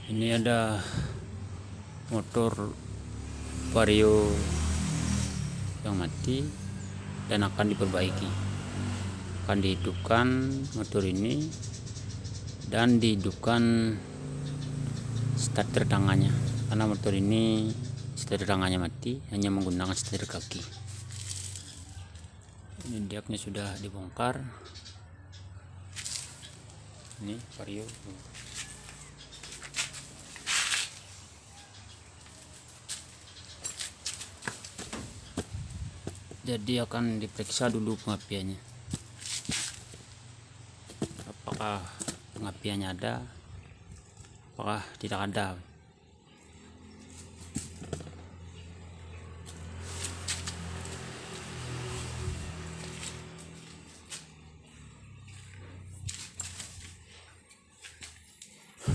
Ini ada motor Vario yang mati dan akan diperbaiki. Akan dihidupkan motor ini dan dihidupkan starter tangannya, karena motor ini starter tangannya mati, hanya menggunakan starter kaki. Ini diaknya sudah dibongkar. Ini Vario. Jadi akan diperiksa dulu pengapiannya, apakah pengapiannya ada, apakah tidak ada.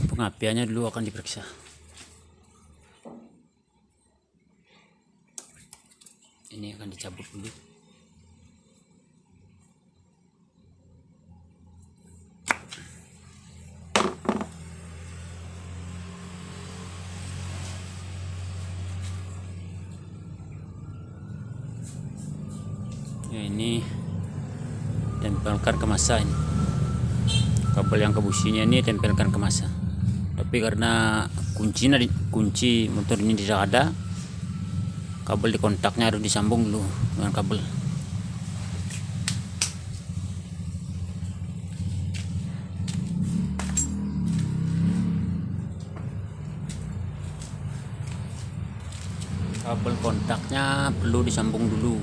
Pengapiannya dulu akan diperiksa. Ini akan dicabut dulu. Ya, ini tempelkan ke masa ini. Kabel yang ke businya ini tempelkan ke masa. Tapi karena kunci motor ini tidak ada, kabel di kontaknya harus disambung dulu dengan kabel. Kabel kontaknya perlu disambung dulu.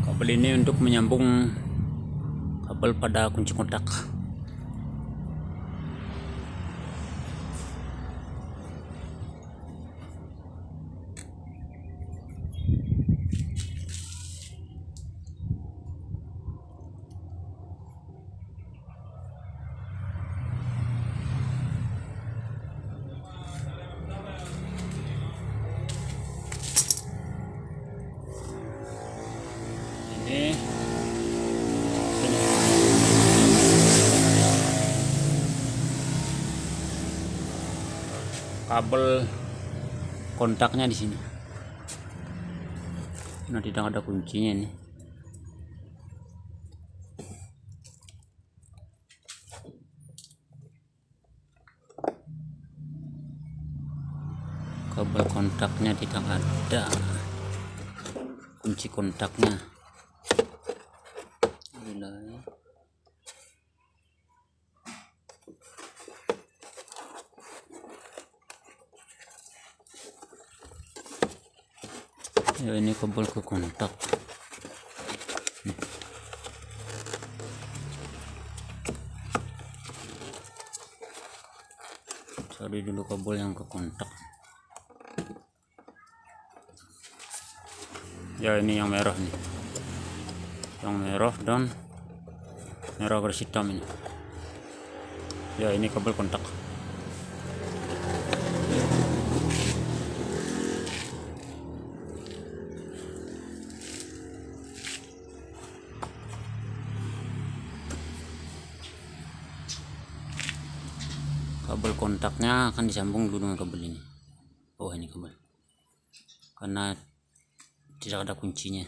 Kabel ini untuk menyambung kabel pada kunci kontak. Kabel kontaknya di sini. Nah, tidak ada kuncinya nih. Kabel kontaknya tidak ada. Kunci kontaknya. Ya, ini kabel ke kontak. Cari dulu kabel yang ke kontak. Ya, ini yang merah nih. Yang merah dan merah garis hitam ini. Ya, ini kabel kontak. Kabel kontaknya akan disambung dulu dengan kabel ini. Oh, ini kabel, karena tidak ada kuncinya.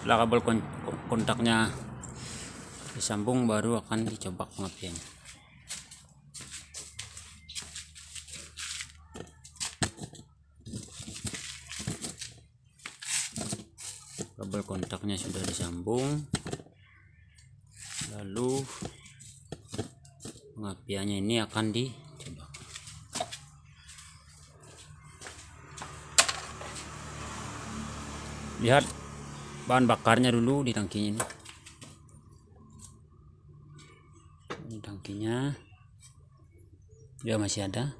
Setelah kabel kontaknya disambung, baru akan dicoba pengapiannya. Kabel kontaknya sudah disambung, lalu pengapiannya ini akan dicoba. Lihat bahan bakarnya dulu di tangkinya ini. Ini tangkinya dia masih ada,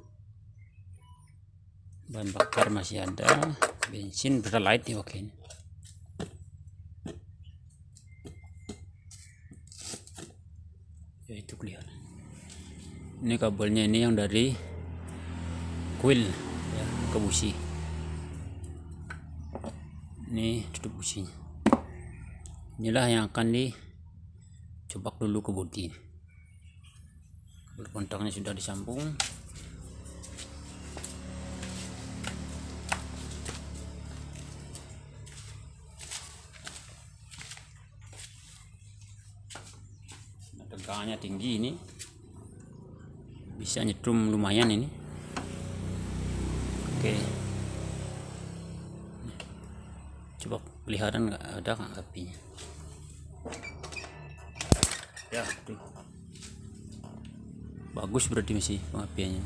bahan bakar masih ada, bensin Pertalite ya, oke. Ya, itu kelihatan. Ini kabelnya ini yang dari kuil ya, ke busi. Ini tutup businya. Inilah yang akan dicobak dulu ke bodi. Kabel kontaknya sudah disambung. Nah, tegangannya tinggi ini, bisa nyetrum lumayan ini. Oke, coba kelihatan nggak ada apinya ya. Tuh. Bagus berarti masih pengapiannya.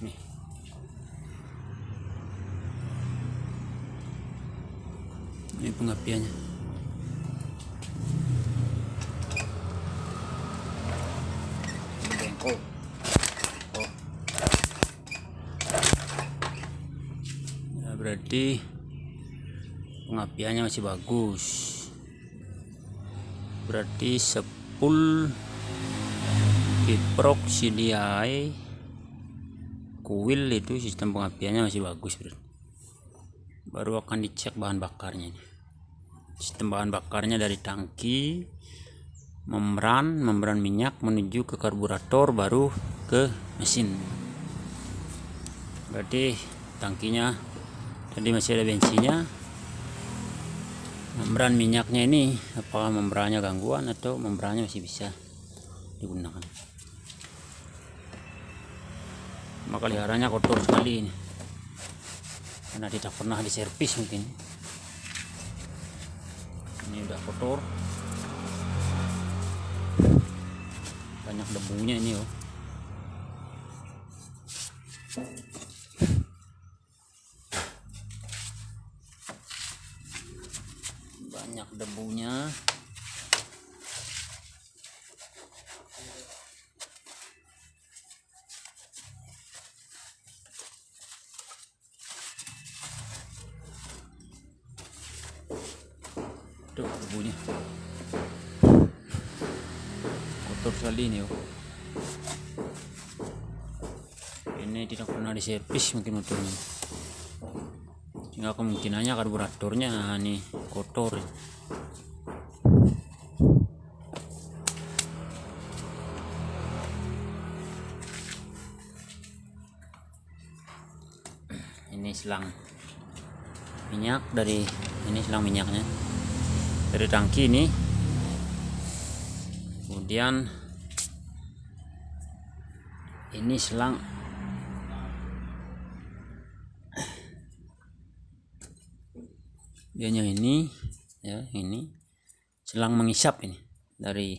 Nih. Ini pengapiannya. Bengkok. Oh. Ya, berarti pengapiannya masih bagus. Berarti sepul hidroksidiae kuil itu sistem pengapiannya masih bagus, bro. Baru akan dicek bahan bakarnya ini. Sistem bahan bakarnya dari tangki, membran minyak menuju ke karburator, baru ke mesin. Berarti tangkinya tadi masih ada bensinnya. Membran minyaknya ini, apakah membrannya gangguan atau membrannya masih bisa digunakan. Maka peliharanya kotor sekali ini, karena tidak pernah diservis mungkin. Ini udah kotor, banyak debunya ini, oh. Banyak debunya. Tuh debunya kotor sekali ini, oh. Ini tidak pernah diservis mungkin motornya, sehingga kemungkinannya karburatornya nih kotor. Ini selang minyak dari ini, selang minyaknya dari tangki ini. Kemudian ini selang dianya ini ya, ini selang mengisap ini dari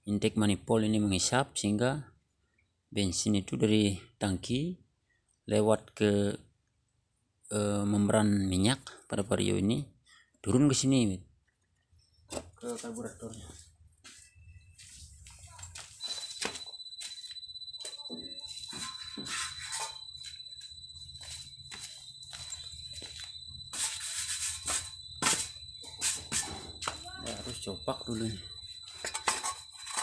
intake manifold ini, mengisap sehingga bensin itu dari tangki lewat ke membran minyak pada vario ini turun ke sini ke karburatornya. Ya, harus copak dulu nih,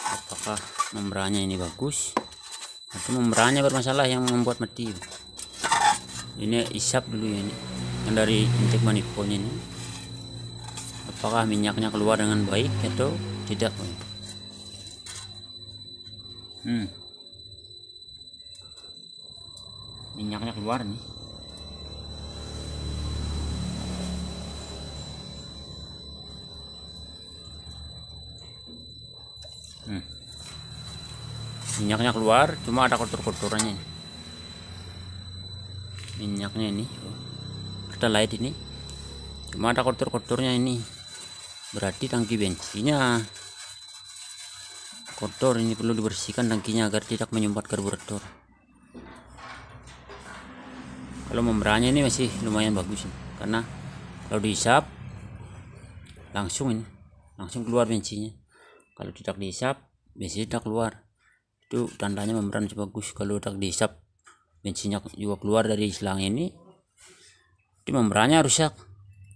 apakah membrannya ini bagus Atau membrannya bermasalah yang membuat mati. Ini isap dulu ya, ini yang dari intake manifoldnya ini, apakah minyaknya keluar dengan baik atau tidak. Minyaknya keluar nih. Minyaknya keluar, cuma ada kotor-kotorannya. Minyaknya ini, ada light ini, cuma ada kotor-kotornya ini. Berarti tangki bensinnya kotor, ini perlu dibersihkan tangkinya agar tidak menyumpat karburator. Kalau membrannya ini masih lumayan bagus, karena kalau dihisap langsung keluar bensinnya. Kalau tidak dihisap bensinnya tidak keluar. Itu tandanya membran masih bagus. Kalau tak dihisap bensinnya juga keluar dari selang ini, itu membrannya rusak.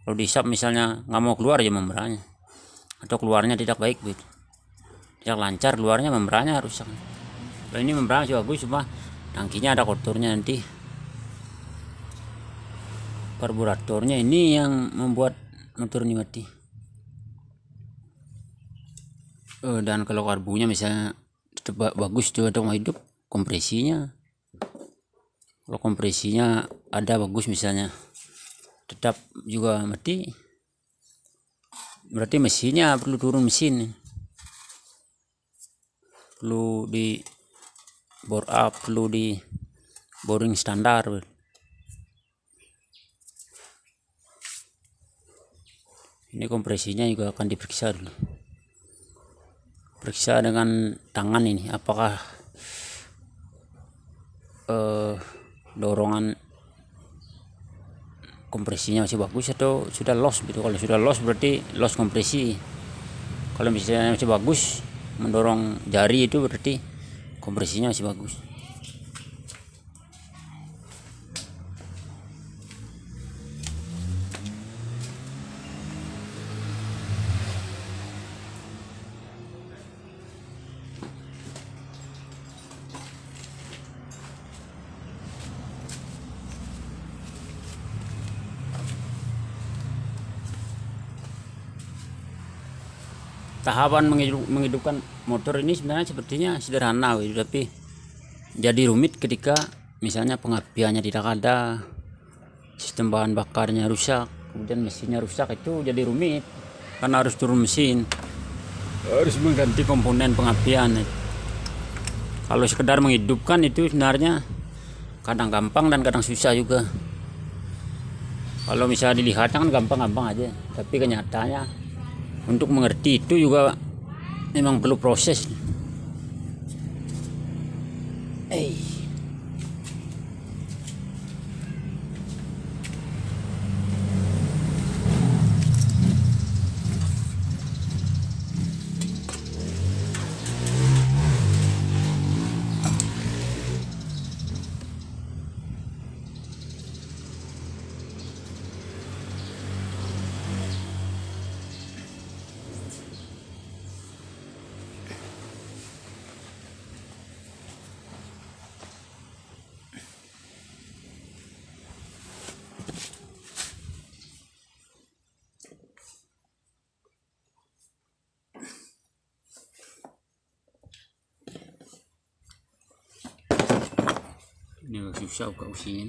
Kalau dihisap misalnya nggak mau keluar aja membrannya, atau keluarnya tidak baik gitu, tidak lancar keluarnya, membrannya rusak. Kalau ini membran masih bagus, cuma tangkinya ada kotornya, nanti karburatornya ini yang membuat motor ini mati. Dan kalau karbunya misalnya tetap bagus juga dong hidup, kompresinya, kalau kompresinya ada bagus misalnya tetap juga mati, berarti mesinnya perlu turun mesin, perlu di bore up, perlu di boring standar. Ini kompresinya juga akan diperiksa dulu, periksa dengan tangan ini, apakah dorongan kompresinya masih bagus atau sudah loss gitu. Kalau sudah loss berarti loss kompresi. Kalau misalnya masih bagus, mendorong jari, itu berarti kompresinya masih bagus. Tahapan menghidupkan motor ini sebenarnya sepertinya sederhana, tapi jadi rumit ketika misalnya pengapiannya tidak ada, sistem bahan bakarnya rusak, kemudian mesinnya rusak. Itu jadi rumit karena harus turun mesin, harus mengganti komponen pengapian. Kalau sekedar menghidupkan itu sebenarnya kadang gampang dan kadang susah juga. Kalau misalnya dilihatnya kan gampang-gampang aja, tapi kenyataannya untuk mengerti itu juga memang perlu proses. Ini susah buka usinya.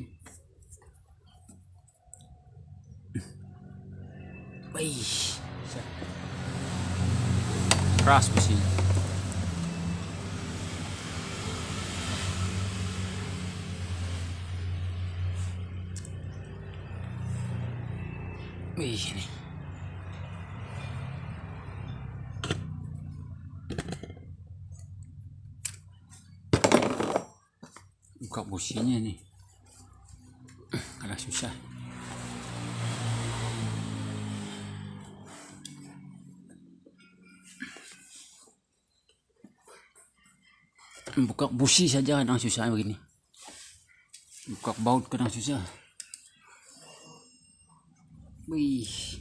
Wih, keras besinya. Wih, ini buka businya nih agak susah. Buka busi saja kadang susah begini, buka baut kadang susah. Wih,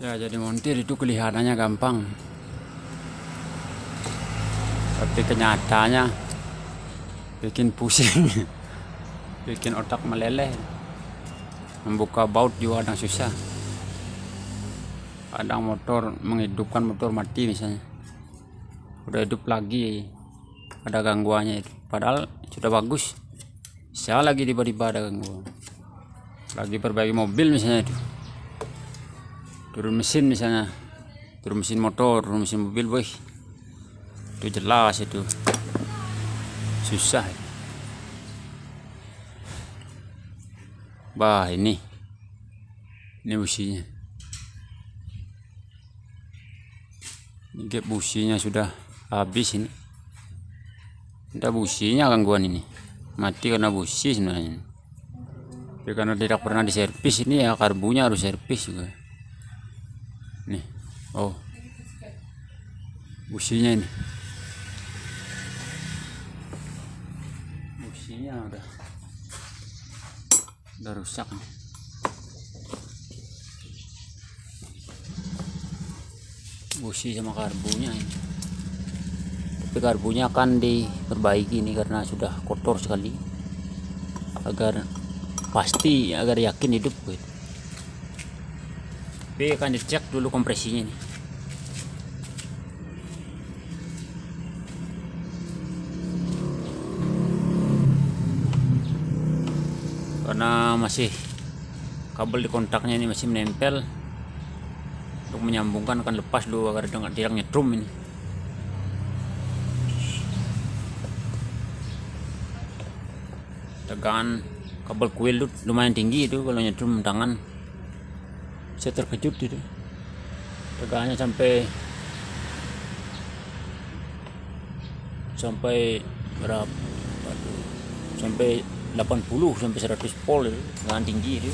Ya, jadi montir itu kelihatannya gampang, tapi kenyataannya bikin pusing, bikin otak meleleh. Membuka baut juga kadang susah. Kadang motor menghidupkan motor mati misalnya, udah hidup lagi ada gangguannya itu. Padahal sudah bagus, bisa lagi tiba-tiba ada gangguan. Lagi perbaiki mobil misalnya itu, turun mesin misalnya, turun mesin motor, turun mesin mobil, boy, itu jelas itu susah. Bah, ini businya, ini gap businya sudah habis ini. Ada businya gangguan ini, mati karena busi sebenarnya. Tapi karena tidak pernah diservis ini ya, karbunya harus servis juga. Nih, oh, businya ini, businya udah rusak nih. Busi sama karbunya ini. Tapi karbunya akan diperbaiki ini karena sudah kotor sekali, agar pasti, agar yakin hidup gitu. Tapi akan dicek dulu kompresinya nih. Karena masih kabel di kontaknya ini masih menempel, untuk menyambungkan akan lepas dulu agar tidak nyetrum ini. Tegangan kabel kuil itu lumayan tinggi itu, kalau nyetrum tangan saya terkejut itu. Tegangannya sampai berapa? Sampai 80 sampai 100 volt itu, tegangan tinggi itu.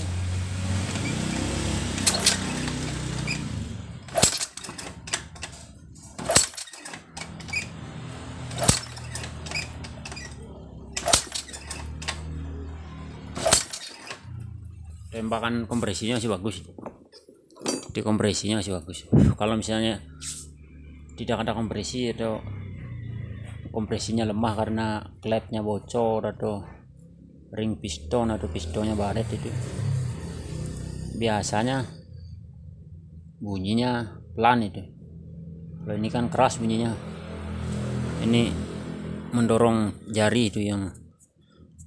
Tembakan kompresinya masih bagus, di kompresinya masih bagus. Kalau misalnya tidak ada kompresi atau kompresinya lemah karena klepnya bocor atau ring piston atau pistonnya baret, itu biasanya bunyinya pelan itu. Kalau ini kan keras bunyinya, ini mendorong jari itu yang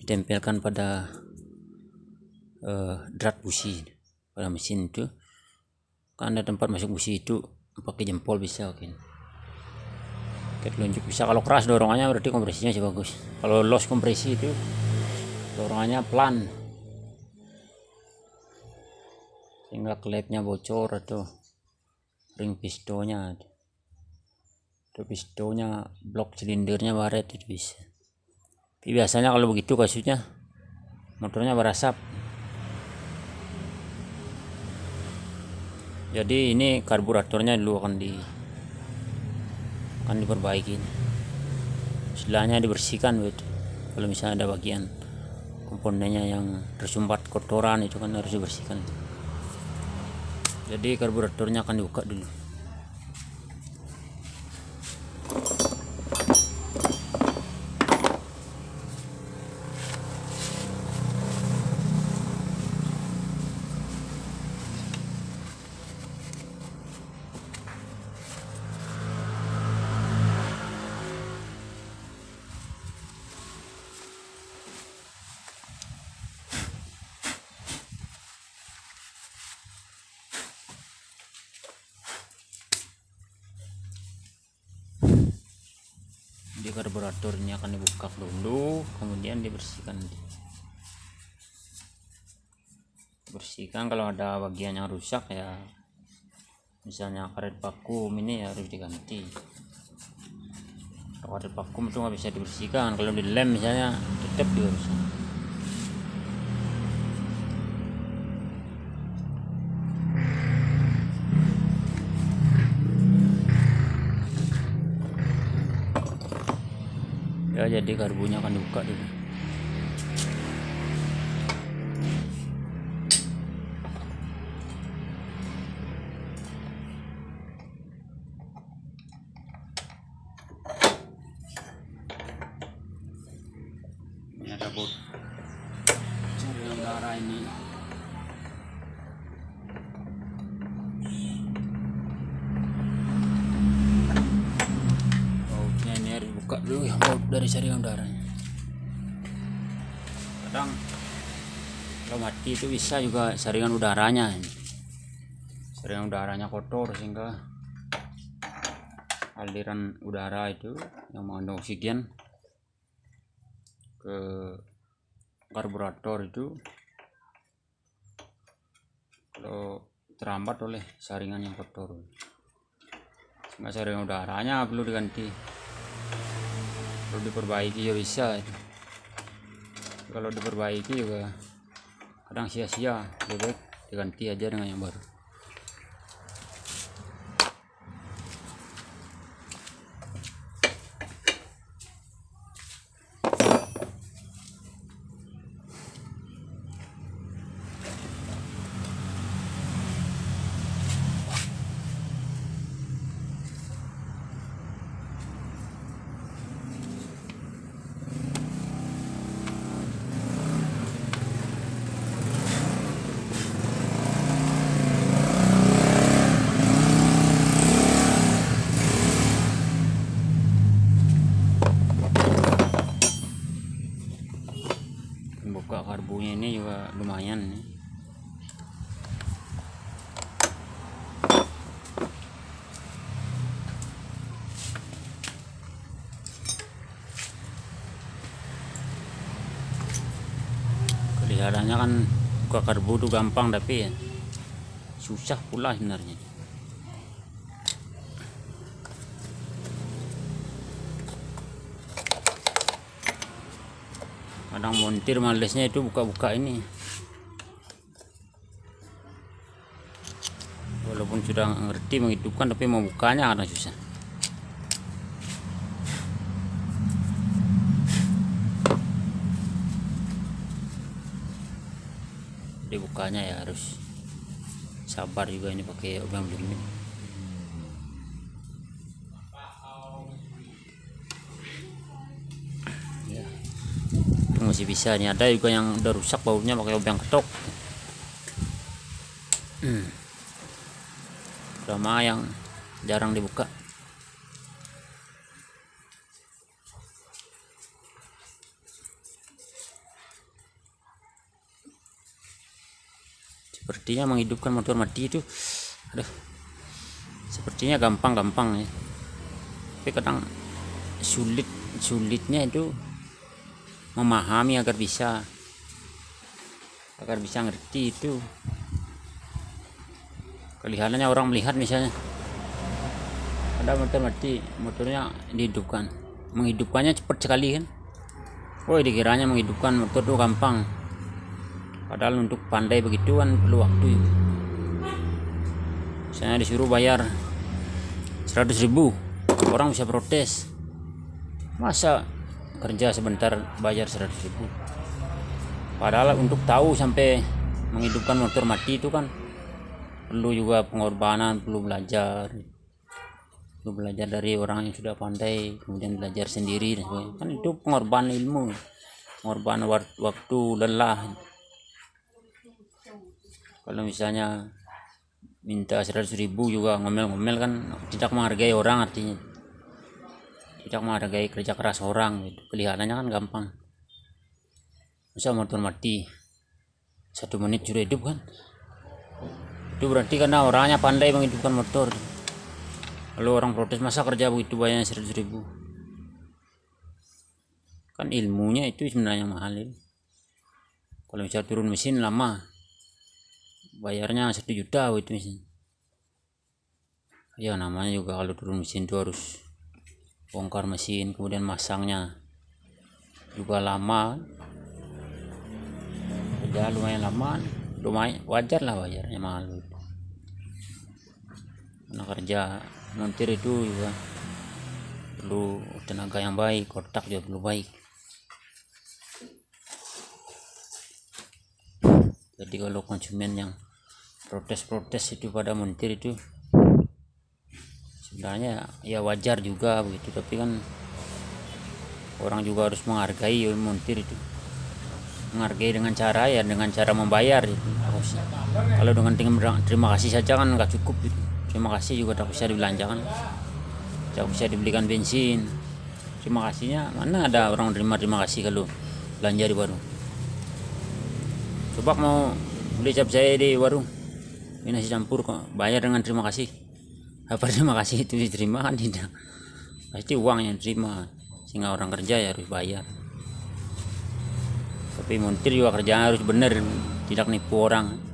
ditempelkan pada drat busi pada mesin itu. Kan ada tempat masuk busi itu, pakai jempol bisa, oke, telunjuk bisa. Kalau keras dorongannya berarti kompresinya sih bagus. Kalau loss kompresi itu dorongannya pelan, sehingga klepnya bocor atau ring pistonnya atau pistonnya blok silindernya baret, itu bisa. Tapi biasanya kalau begitu kasusnya motornya berasap. Jadi ini karburatornya dulu akan diperbaiki. Istilahnya dibersihkan gitu. Kalau misalnya ada bagian komponennya yang tersumbat kotoran, itu kan harus dibersihkan. Jadi karburatornya akan dibuka dulu. Di karburator ini akan dibuka dulu, kemudian dibersihkan. Kalau ada bagian yang rusak ya, misalnya karet vakum ini harus diganti. Kalau karet vakum itu nggak bisa dibersihkan, kalau dilem misalnya tetap dibersihkan. Ya, jadi karbunya akan dibuka dulu. ini bautnya ini harus buka dulu ya, baut dari saringan udaranya. Kadang kalau mati itu bisa juga saringan udaranya ini. Saringan udaranya kotor sehingga aliran udara itu yang mengandung oksigen ke karburator itu kalau terambat oleh saringan yang kotor, sehingga saringan udaranya perlu diganti, perlu diperbaiki ya bisa itu. Kalau diperbaiki juga kadang sia-sia, lebih baik diganti aja dengan yang baru. Buka karbunya ini juga lumayan nih. Kelihatannya kan buka karbu itu gampang, tapi ya susah pula sebenarnya. Kadang montir malesnya itu buka-buka ini, walaupun sudah ngerti menghidupkan tapi mau bukanya kadang susah. Jadi bukanya ya harus sabar juga, ini pakai obeng dingin. Ya, itu masih bisa nih. Ada juga yang udah rusak bautnya pakai obeng ketok. Drama yang jarang dibuka. Sepertinya menghidupkan motor mati itu, aduh, sepertinya gampang-gampang ya. Tapi kadang sulitnya itu memahami agar bisa ngerti itu. Kelihatannya orang melihat misalnya ada motor mati, motornya dihidupkan, menghidupkannya cepat sekali kan. Woi, dikiranya menghidupkan motor itu gampang, padahal untuk pandai begitu kan perlu waktu. Misalnya disuruh bayar 100.000, orang bisa protes, masa kerja sebentar bayar 100.000. Padahal untuk tahu sampai menghidupkan motor mati itu kan perlu juga pengorbanan, perlu belajar dari orang yang sudah pandai, kemudian belajar sendiri dan sebagainya. Kan itu pengorbanan ilmu, pengorbanan waktu, lelah. Kalau misalnya minta 100.000 juga ngomel-ngomel kan tidak menghargai orang, artinya tidak menghargai kerja keras orang gitu. Kelihatannya kan gampang, masa motor mati 1 menit sudah hidup kan. Itu berarti karena orangnya pandai menghidupkan motor. Lalu orang protes, masa kerja begitu banyak 100.000. Kan ilmunya itu sebenarnya mahal ya. Kalau misalnya turun mesin lama, bayarnya 1 juta itu mesin. Ya namanya juga kalau turun mesin itu harus bongkar mesin, kemudian masangnya juga lama. Kerja lumayan lama, lumayan wajar lah bayarnya mahal. Karena kerja montir itu juga perlu tenaga yang baik, otak juga perlu baik. Jadi kalau konsumen yang protes itu pada montir itu sebenarnya ya wajar juga begitu, tapi kan orang juga harus menghargai montir itu. menghargai dengan cara membayar gitu. Kalau dengan terima kasih saja kan nggak cukup gitu. Terima kasih juga tak bisa dibelanjakan, tak bisa dibelikan bensin. Terima kasihnya mana ada orang terima kasih kalau belanja di warung. Coba mau beli capcay di warung, ini nasi campur kok bayar dengan terima kasih. Apa terima kasih itu diterima kan? Tidak, pasti uang yang diterima, sehingga orang kerja ya harus bayar. Tapi montir juga kerjaan harus benar, tidak nipu orang.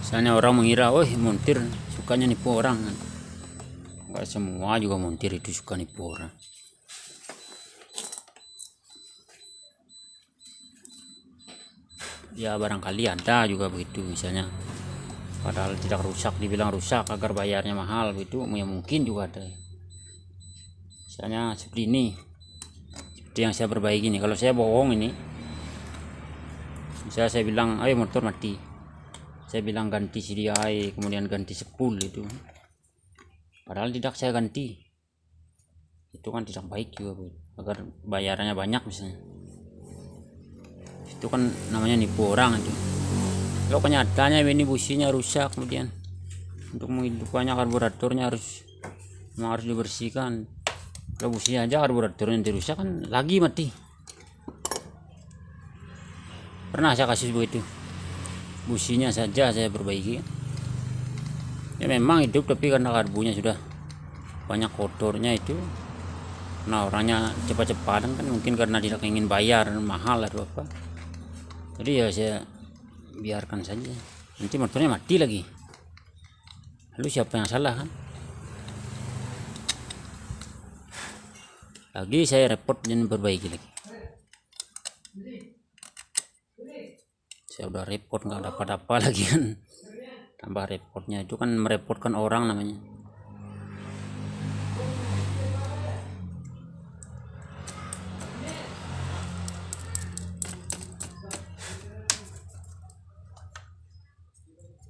Misalnya orang mengira, oh montir sukanya nipu orang. Enggak semua juga montir itu suka nipu orang. Ya barangkali ada juga begitu, misalnya padahal tidak rusak dibilang rusak agar bayarnya mahal begitu, ya mungkin juga ada. Misalnya seperti ini, seperti yang saya perbaiki ini. Kalau saya bohong ini, misalnya saya bilang ayo motor mati, saya bilang ganti CDI, kemudian ganti sepul itu, padahal tidak saya ganti, itu kan tidak baik juga Bu, agar bayarannya banyak misalnya. Itu kan namanya nipu orang itu. Kalau kenyataannya ini businya rusak, kemudian untuk menghidupkannya karburatornya memang harus dibersihkan. Kalau businya aja karburatornya dirusak kan lagi mati. Pernah saya kasus begitu, businya saja saya perbaiki. Ya memang hidup, tapi karena karbunya sudah banyak kotornya itu, nah orangnya cepat-cepatan kan, mungkin karena tidak ingin bayar mahal atau apa, jadi ya saya biarkan saja, nanti motornya mati lagi. Lalu siapa yang salah kan? Lagi saya repot dan perbaiki lagi. Saya udah repot nggak dapat apa lagi kan, tambah repotnya. Itu kan merepotkan orang namanya.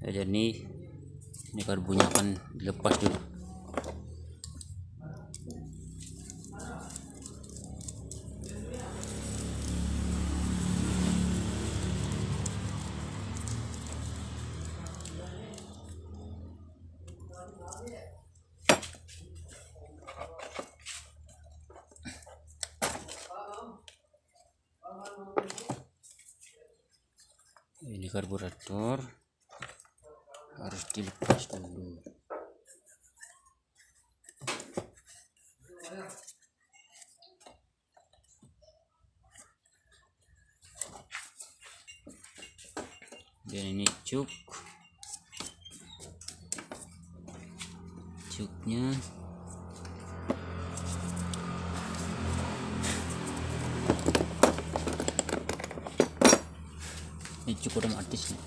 Ya, jadi ini karbunya akan dilepas dulu. Ini karburator harus dilepas dulu. Dan ini cuknya ini cuk otomatis nih.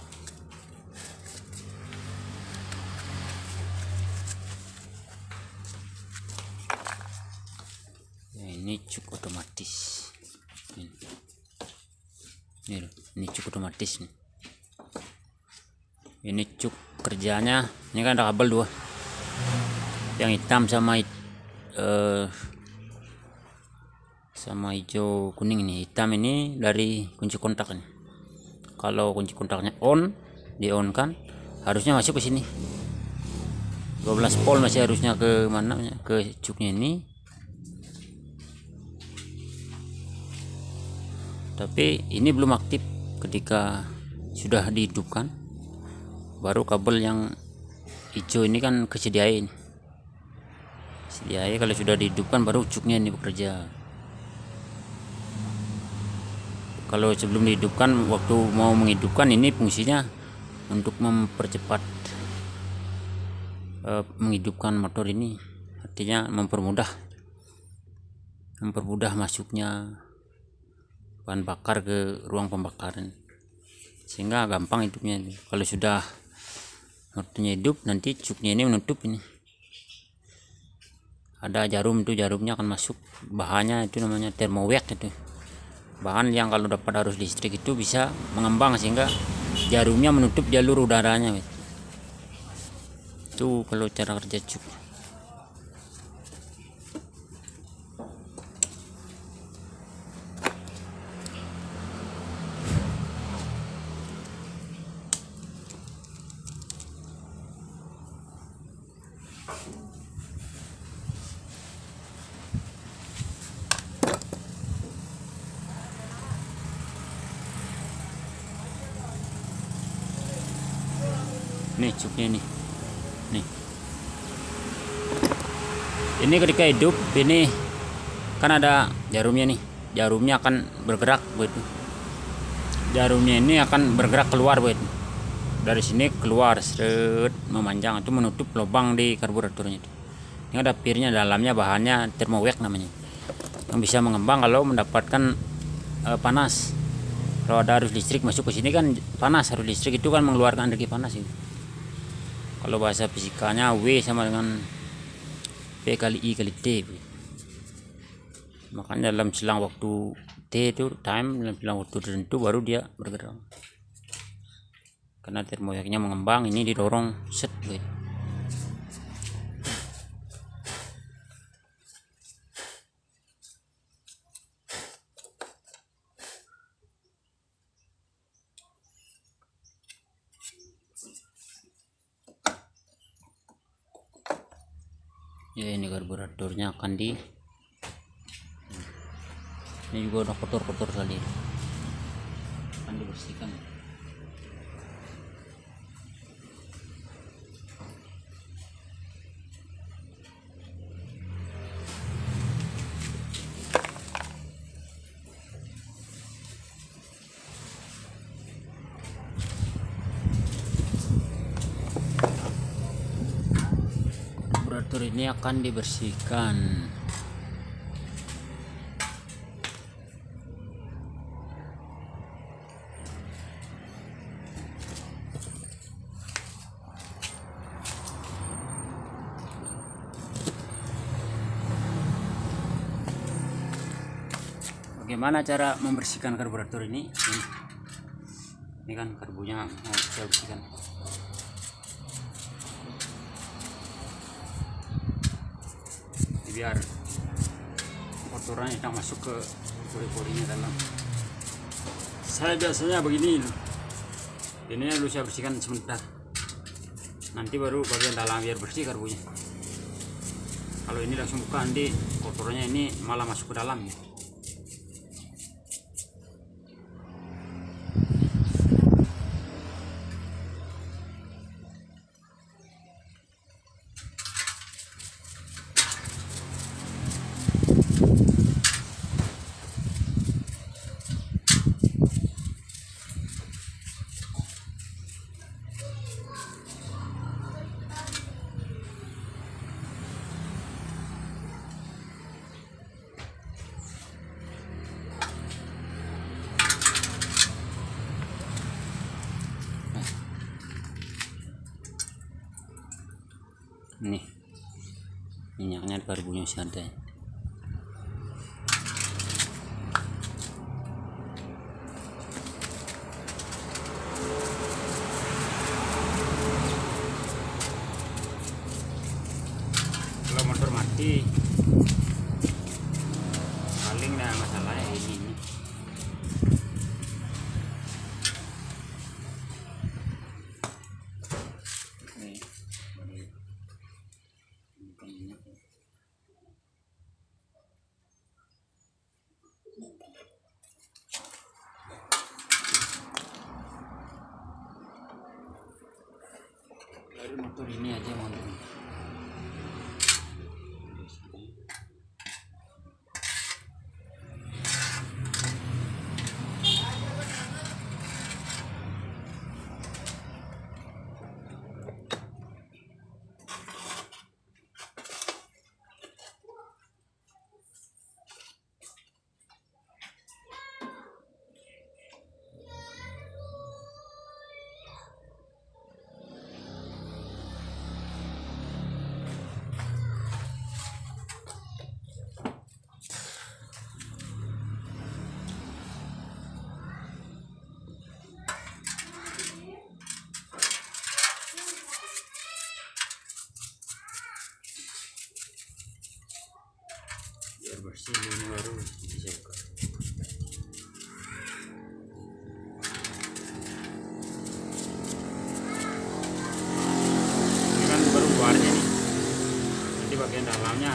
Ya, ini cuk otomatis ini cuk otomatis nih. Ini cuk kerjanya, ini kan ada kabel dua, yang hitam sama hijau kuning. Ini hitam ini dari kunci kontak ini. Kalau kunci kontaknya di on kan harusnya masuk ke sini, 12 volt masih harusnya ke mana, ke cuknya ini. Tapi ini belum aktif. Ketika sudah dihidupkan, baru kabel yang hijau ini kan ke CDI ini. CDI kalau sudah dihidupkan baru cuknya ini bekerja. Kalau sebelum dihidupkan, waktu mau menghidupkan, ini fungsinya untuk mempercepat menghidupkan motor ini, artinya mempermudah masuknya bahan bakar ke ruang pembakaran, sehingga gampang hidupnya ini. Kalau sudah motornya hidup, nanti cuknya ini menutup ini, ada jarum, itu jarumnya akan masuk, bahannya itu namanya thermowax, itu bahan yang kalau dapat arus listrik itu bisa mengembang sehingga jarumnya menutup jalur udaranya. Itu kalau cara kerja cuk. Nih cuknya nih. Ini ketika hidup ini kan ada jarumnya nih. Jarumnya akan bergerak begitu. Jarumnya ini akan bergerak keluar begitu. Dari sini keluar seret memanjang, itu menutup lubang di karburatornya itu. Ini ada pirnya, dalamnya bahannya thermowax namanya. Yang bisa mengembang kalau mendapatkan panas. Kalau ada arus listrik masuk ke sini kan panas, arus listrik itu kan mengeluarkan energi panas ini. Kalau bahasa fisikanya W sama dengan P kali I kali T. Makanya dalam selang waktu T itu time, dalam selang waktu tertentu baru dia bergerak. Karena thermowaxnya mengembang, ini didorong set gitu. Ya ini karburatornya akan ini juga udah kotor-kotor sekali, akan dibersihkan. Karburator ini akan dibersihkan. Bagaimana cara membersihkan karburator ini? Ini kan karbunya mau saya bersihkan. Ini biar kotorannya tidak masuk ke pori-porinya dalam. Saya biasanya begini, ini harus saya bersihkan sebentar. Nanti baru bagian dalam biar bersih karbunya. Kalau ini langsung buka, nanti kotorannya ini malah masuk ke dalam. Nih minyaknya, karbunya masih ada. Kalau motor mati paling nggak masalahnya ini. Dari motor ini aja mau. bersih ini baru bisa buka. Ini kan baru luarnya nih, nanti bagian dalamnya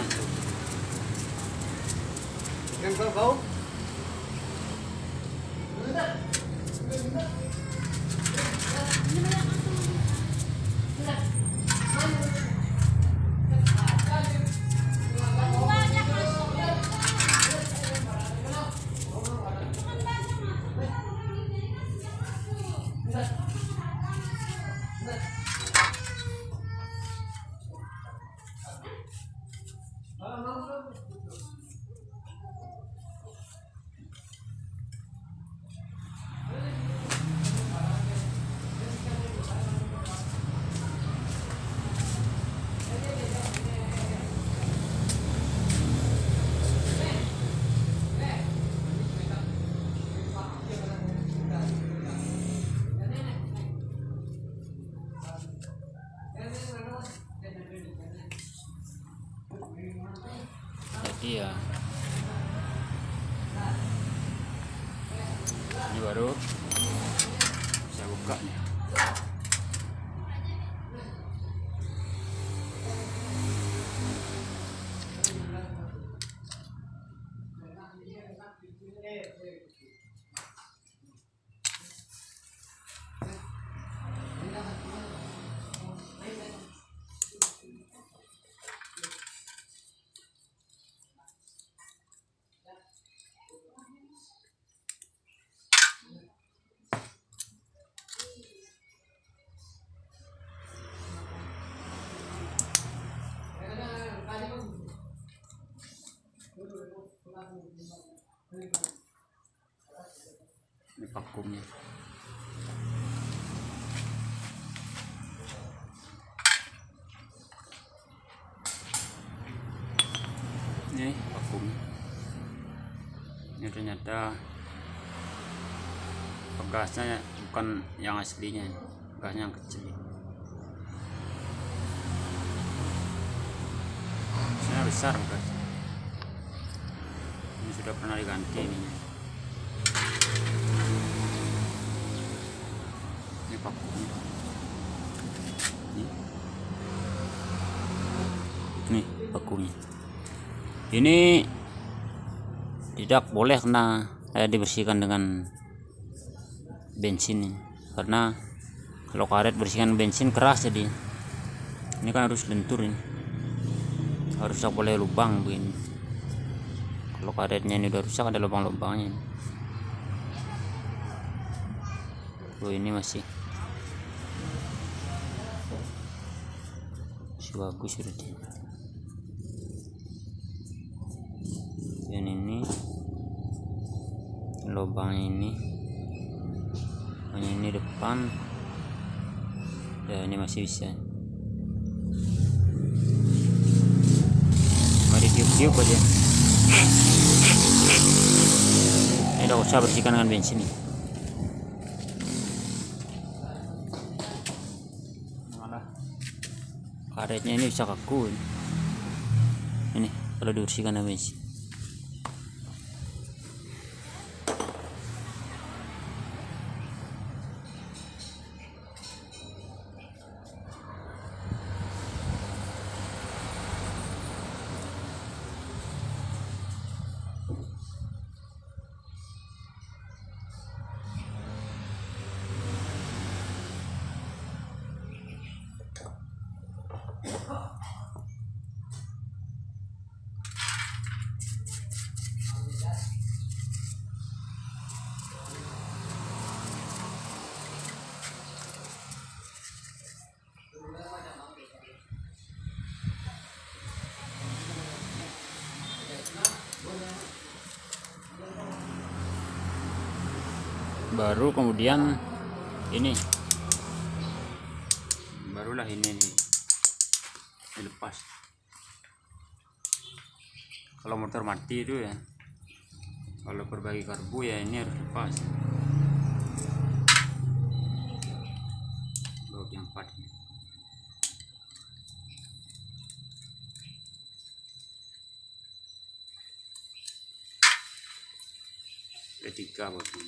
Kan kau jadi ya ini baru bisa buka nih. Ini vakumnya. Ini vakumnya. Ini ternyata gasnya bukan yang aslinya, gasnya yang kecil. Gasnya besar gas. Ini sudah pernah diganti ininya. Ini vakumnya. Nih vakumnya. Ini tidak boleh kena dibersihkan dengan bensin ini, karena kalau karet bersihkan bensin keras, jadi ini kan harus lentur, ini harus tak boleh lubang begini. Kalau karetnya ini udah rusak, ada lubang-lubangnya. Oh, ini masih bagus berarti. Dan ini lubangnya ini depan ya, ini masih bisa. Mari tiup-tiup aja. Ini udah usah bersihkan dengan bensin nih. Malah karetnya ini bisa kaku ini kalau dibersihkan dengan bensin. Baru kemudian ini barulah ini dilepas. Kalau motor mati itu ya, kalau berbagi karbu ya ini harus lepas. Baut yang 4. tiga bosku.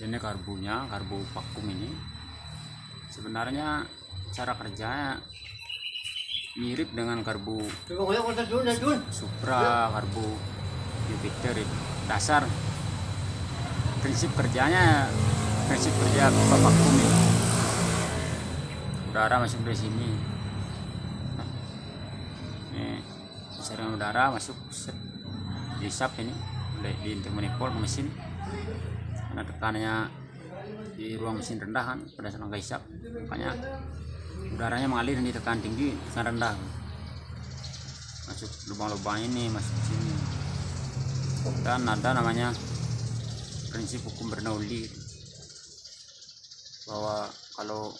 Ini karbunya, karbu vakum ini. Sebenarnya cara kerjanya mirip dengan karbu Supra, karbu Jupiter. Dasar prinsip kerjanya, prinsip kerja pipa vakum ini. Udara masuk dari sini. Ini saringan udara masuk, dihisap ini, di manifold ke mesin. Karena tekanannya di ruang mesin rendah kan, pada saat hisap, makanya udaranya mengalir di tekanan tinggi, tekanan rendah, masuk lubang-lubang ini, masuk ke sini. Dan ada namanya prinsip hukum Bernoulli, bahwa kalau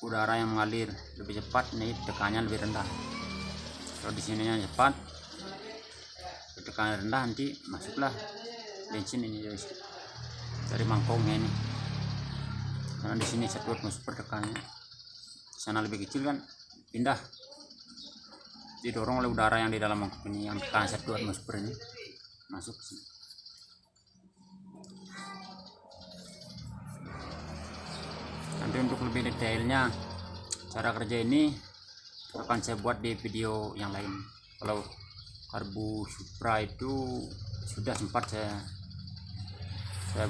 udara yang mengalir lebih cepat, ini tekanannya lebih rendah. Kalau di sininya cepat, tekanan rendah, nanti masuklah bensin ini dari mangkoknya ini. Karena di sini 1 atmosfer tekanannya, sana lebih kecil kan, pindah, didorong oleh udara yang di dalam mangkok ini, yang tekan 1 atmosfer ini masuk ke sini. Nanti untuk lebih detailnya cara kerja ini akan saya buat di video yang lain. Kalau karbu Supra itu sudah sempat saya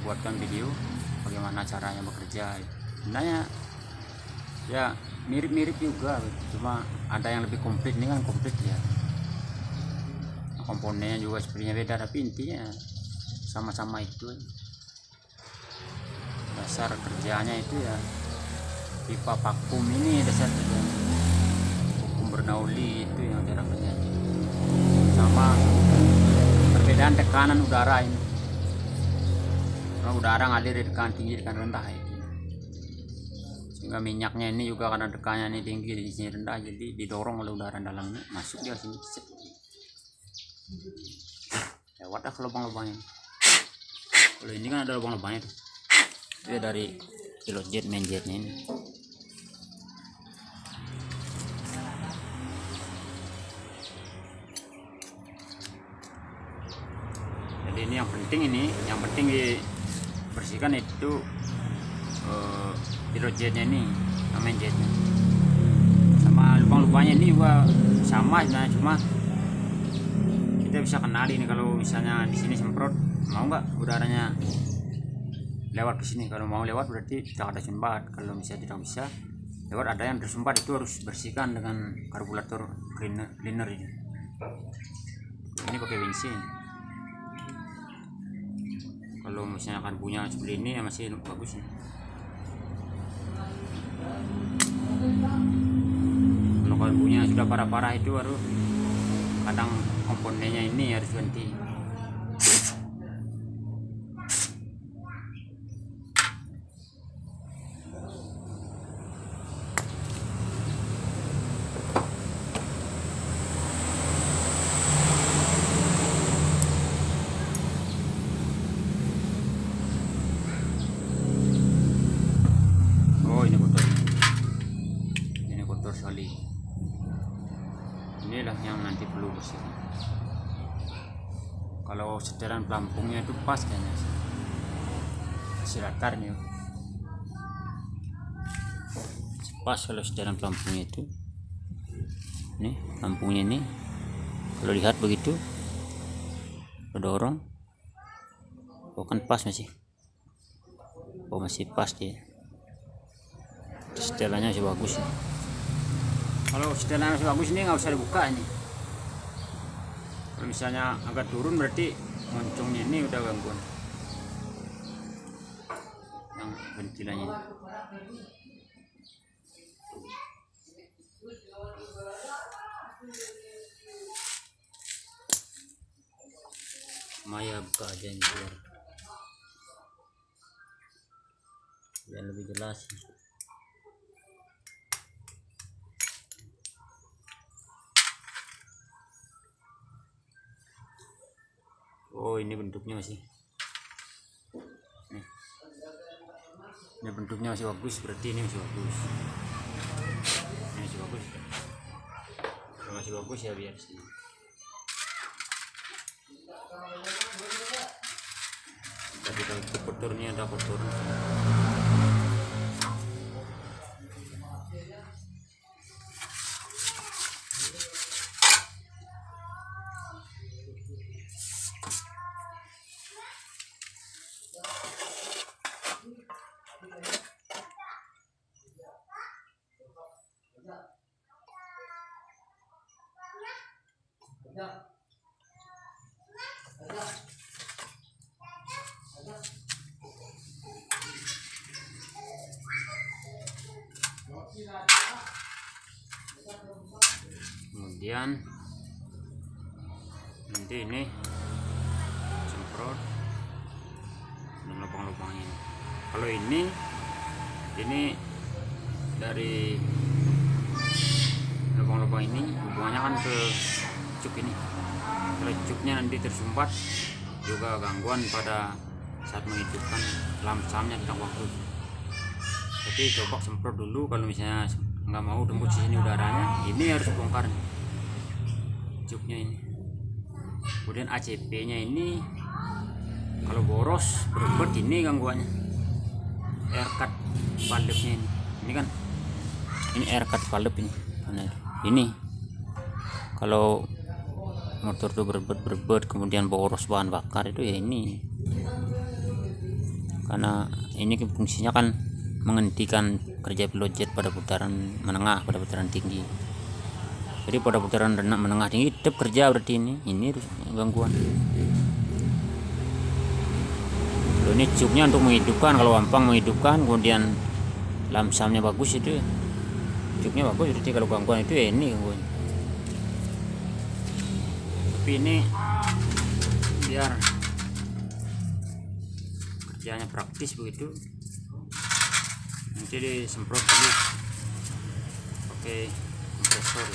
buatkan video bagaimana caranya bekerja. Sebenarnya ya mirip-mirip juga, cuma ada yang lebih komplit. Ini kan komplit ya, komponennya juga sepertinya beda, tapi intinya sama-sama itu. Dasar kerjanya itu ya pipa vakum ini, dasar kerjanya hukum Bernoulli itu yang cara kerjanya. Sama perbedaan tekanan udara ini, udara ngalir di tekanan tinggi, tekanan rendah itu. Sehingga minyaknya ini juga karena tekanannya ini tinggi, di sini rendah, jadi didorong oleh udara dalamnya masuk dia sini, lewat ke lubang-lubangnya. Kalau ini kan ada lubang-lubangnya tuh, dia dari pilot jet, main jetnya ini. Jadi ini yang penting dibersihkan itu pilot jetnya ini, main jetnya, sama lubang-lubangnya ini juga sama sebenarnya, cuma kita bisa kenali ini. Kalau misalnya di sini semprot, mau nggak udaranya lewat ke sini. Kalau mau lewat berarti kita ada sumbat. Kalau misalnya tidak bisa lewat, ada yang tersumbat, itu harus bersihkan dengan karburator cleaner ini. Ini pakai bensin. Kalau misalnya karbunya seperti ini ya masih bagus nih. Kalau karbunya sudah parah-parah itu baru kadang komponennya ini harus ganti. Sekali inilah yang nanti perlu bersihkan. Kalau setelan pelampungnya itu pas kayaknya, hasil latar nih pas. Kalau setelan pelampungnya itu, nih pelampungnya ini, kalau lihat begitu dorong, oh kan pas masih, oh masih pas dia, setelannya masih bagus. Kalau setelannya masih bagus ini nggak usah dibuka ini. Kalau misalnya agak turun berarti moncongnya ini udah gangguan yang ventilannya. Maya buka aja ini biar lebih jelas. Oh, ini bentuknya masih nih. Ini bentuknya masih bagus, berarti ini masih bagus. Ini masih bagus. Kalau masih bagus ya biar sini. Tapi kalau itu kotor, ini ada kotor. Kemudian nanti ini semprot dan lubang-lubangnya. Kalau ini dari lubang-lubang ini hubungannya kan ke cuk ini. Kalau cuknya nanti tersumbat juga gangguan pada saat menghidupkan lamsamnya tidak bagus. Tapi coba semprot dulu, kalau misalnya nggak mau tembus di sini udaranya, ini harus bongkar cuknya ini. Kemudian ACP nya ini kalau boros berbet, ini gangguannya air cut valve-nya ini kan, ini air cut valve ini. Mana ini kalau motor tuh berbet kemudian boros bahan bakar itu ya ini, karena ini fungsinya kan menghentikan kerja pilot jet pada putaran menengah, pada putaran tinggi. Jadi pada putaran rendah menengah tinggi tetap kerja, berarti ini gangguan. Kalau ini cuknya untuk menghidupkan, kalau gampang menghidupkan kemudian lamsamnya bagus, itu cuknya bagus, berarti kalau gangguan itu ya ini gangguan. Tapi ini biar kerjanya praktis begitu, nanti disemprot dulu pakai kompresor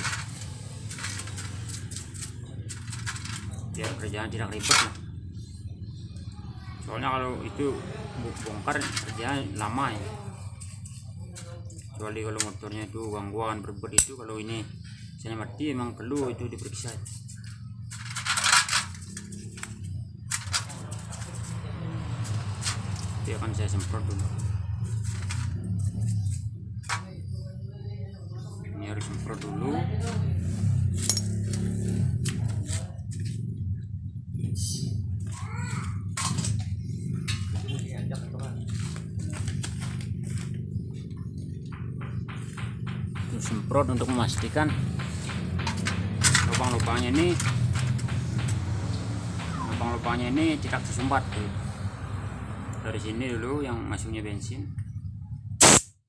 biar kerjaan tidak ribet lah. Soalnya kalau itu bongkar kerjaan lama ya, kecuali kalau motornya itu gangguan berbet itu. Kalau ini misalnya mati, memang perlu itu diperiksa. Dia akan saya semprot dulu. Ini harus semprot dulu. Terus semprot untuk memastikan lubang-lubangnya ini tidak tersumbat tuh. Dari sini dulu yang masuknya bensin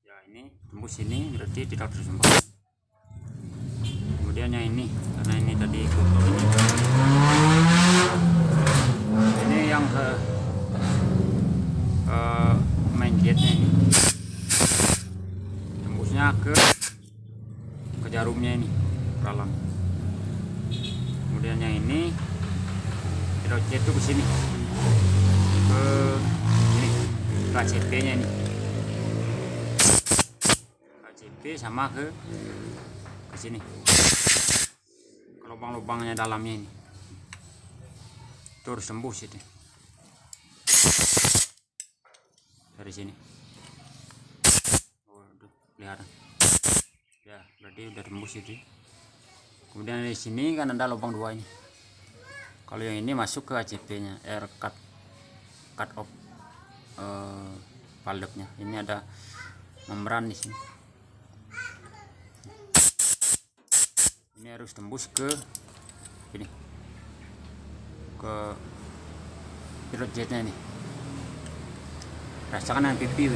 ya, ini tembus sini berarti tidak tersumbat. Kemudian yang ini, karena ini tadi kotor ini yang ke main jetnya ini, tembusnya ke jarumnya ini dalam. Kemudian yang ini pilot jet itu ke sini, ke ACP nya ini, ACP sama ke sini, ke lubang-lubangnya dalamnya ini terus tembus itu dari sini. Oh, kelihatan ya, berarti udah tembus itu. Kemudian di sini kan ada lubang dua ini. Kalau yang ini masuk ke ACP nya, air cut off valve-nya. Ini ada membran di sini. Ini harus tembus ke ini, ke pilot jetnya ini. Rasakan dengan pipi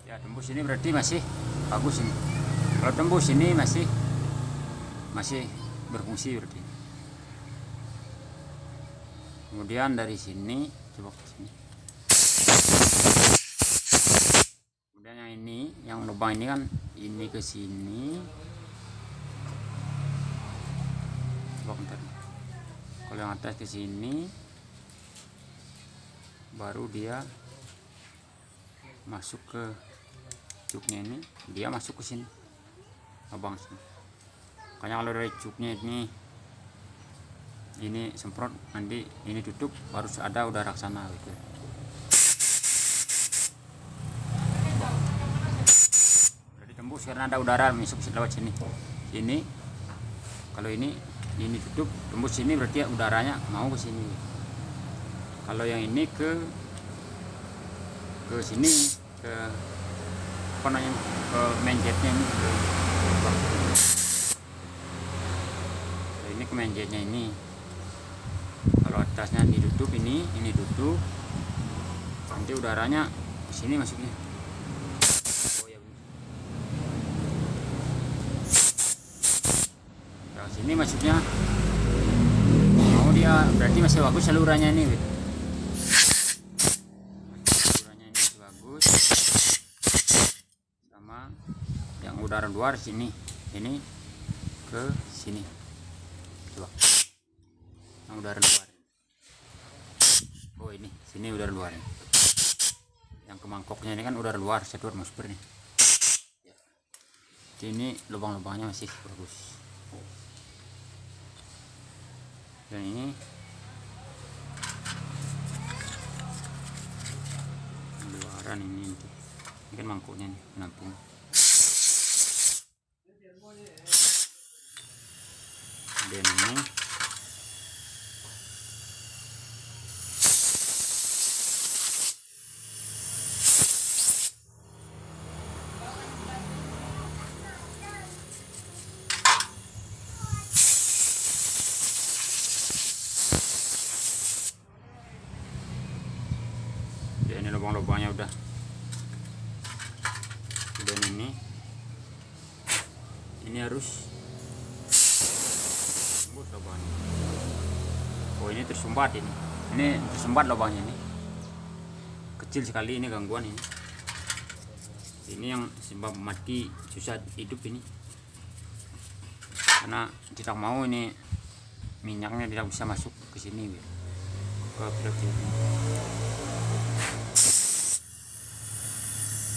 ya, tembus ini berarti masih bagus ini. Kalau tembus ini masih berfungsi berarti. Kemudian dari sini coba ke sini. Kemudian yang ini, yang lubang ini kan ini ke sini. Coba bentar. Kalau Kalau yang atas ke sini, baru dia masuk ke cuknya ini, dia masuk ke sini, lubang sini. Makanya kalau dari cuknya ini semprot, nanti ini tutup, baru ada udara ke sana gitu. Jadi tembus karena ada udara masuk lewat sini. Ini kalau ini tutup, tembus sini berarti udaranya mau ke sini. Kalau yang ini ke sini, ke apa namanya, ke main jetnya ini, ini ke main jetnya ini. Kalau atasnya ditutup, ini tutup, nanti udaranya ke sini masuknya. Oh ya, ke sini masuknya. Oh, dia berarti masih bagus salurannya ini. Salurannya ini masih bagus. Sama yang udara luar sini, ini ke sini. Coba. Yang udara luar. Oh, ini sini udara luar. Yang ke mangkoknya ini kan udara luar, satu atmosfer nih. Ini lubang-lubangnya masih bagus. Dan ini luaran ini kan mangkoknya nih, penampung. Dan ini lubang-lubangnya udah. Dan ini harus lubangnya. Oh, ini tersumbat ini. Ini tersumbat lubangnya ini. Kecil sekali ini gangguan ini. Ini yang sebab mati susah hidup ini. Karena tidak mau ini minyaknya tidak bisa masuk ke sini ke pilot ini.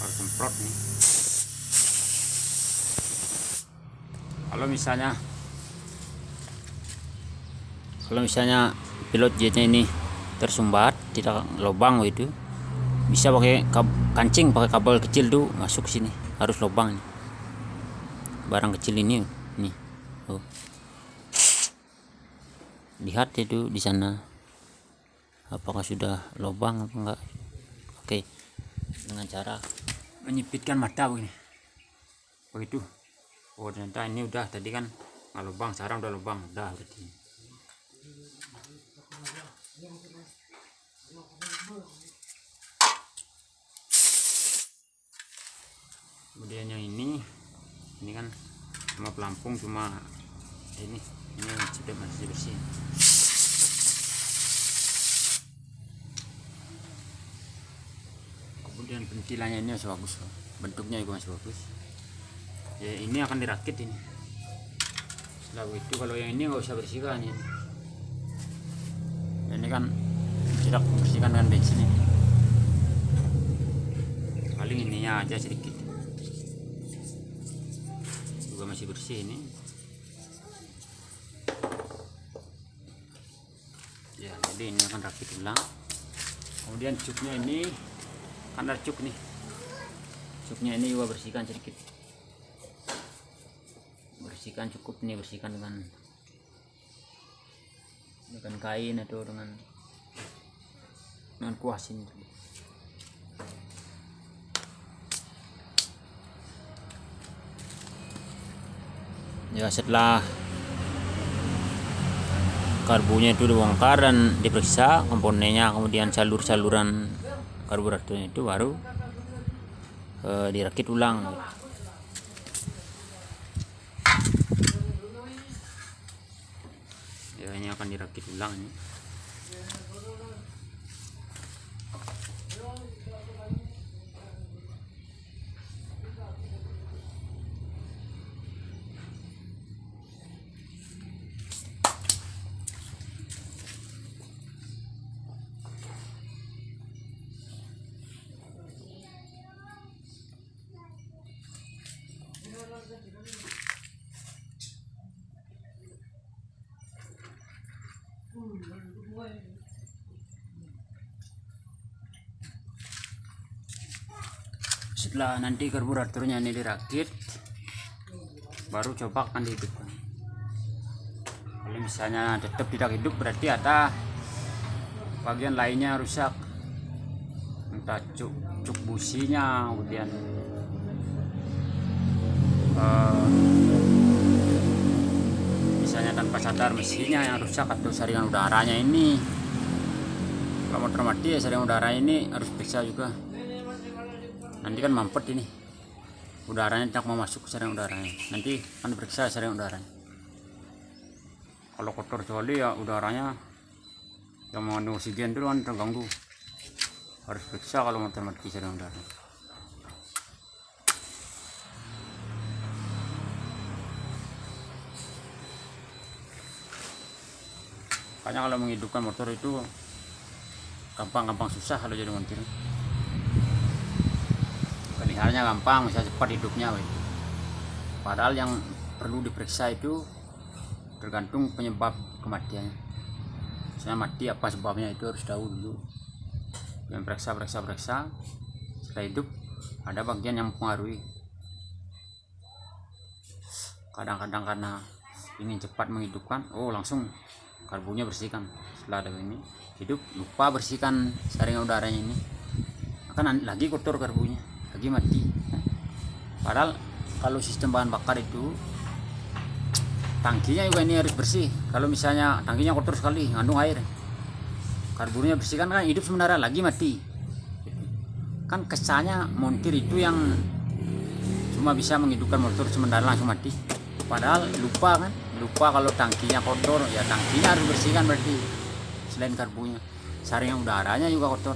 Harus semprot nih. Kalau misalnya pilot jetnya ini tersumbat, tidak lubang itu, bisa pakai kancing, pakai kabel kecil tuh masuk sini, harus lubang nih. Barang kecil ini nih. Oh. Lihat itu di sana apakah sudah lubang atau enggak. Oke. Dengan cara menyipitkan mata begini. Begitu. Oh, ternyata ini udah, tadi kan nggak lubang, sekarang udah lubang, udah berarti. Kemudian yang ini kan cuma pelampung, cuma ini sudah masih bersih. Kemudian ventilannya ini masih bagus, bentuknya juga masih bagus. Ya, ini akan dirakit ini. Setelah itu kalau yang ini nggak usah bersihkan ini. Ini kan tidak bersihkan dengan bensin ini. Paling ininya aja sedikit. Juga masih bersih ini. Ya, jadi ini akan rakit ulang. Kemudian cuknya ini kan ada cuk nih. Cuknya ini juga bersihkan sedikit. Bersihkan cukup nih, bersihkan dengan kain atau dengan kuas ini. Ya, setelah karbunya itu dibongkar dan diperiksa komponennya, kemudian saluran karburatornya itu baru dirakit ulang. Ya, ini akan dirakit ulang ini. setelah nanti karburatornya ini dirakit, baru coba akan dihidupkan. Kalau misalnya tetap tidak hidup, berarti ada bagian lainnya rusak, entah cuk businya, kemudian misalnya tanpa sadar mesinnya yang rusak, atau saringan udaranya ini. Kalau motor mati ya saringan udara ini harus periksa juga. Nanti kan mampet ini, udaranya tidak mau masuk ke saringan udaranya, nanti akan diperiksa saringan udaranya. Kalau kotor sekali ya udaranya yang mengandung oksigen itu kan terganggu, harus periksa kalau motor mati saringan udara. Makanya kalau menghidupkan motor itu gampang susah kalau jadi montir. Kelihatannya gampang, bisa cepat hidupnya. Padahal yang perlu diperiksa itu tergantung penyebab kematiannya. Misalnya mati apa sebabnya, itu harus tahu dulu. Yang periksa. Setelah hidup ada bagian yang mempengaruhi. Kadang-kadang karena ingin cepat menghidupkan, langsung karbunya bersihkan. Setelah ada ini hidup, lupa bersihkan saringan udaranya ini, akan lagi kotor karbunya, lagi mati. Padahal kalau sistem bahan bakar itu tangkinya juga ini harus bersih. Kalau misalnya tangkinya kotor sekali, ngandung air, karbunya bersihkan kan hidup, sementara lagi mati. Kan kesannya montir itu yang cuma bisa menghidupkan motor sementara langsung mati. Padahal lupa kalau tangkinya kotor, ya tangkinya harus bersihkan berarti. Selain karbunya, saringan udaranya juga kotor.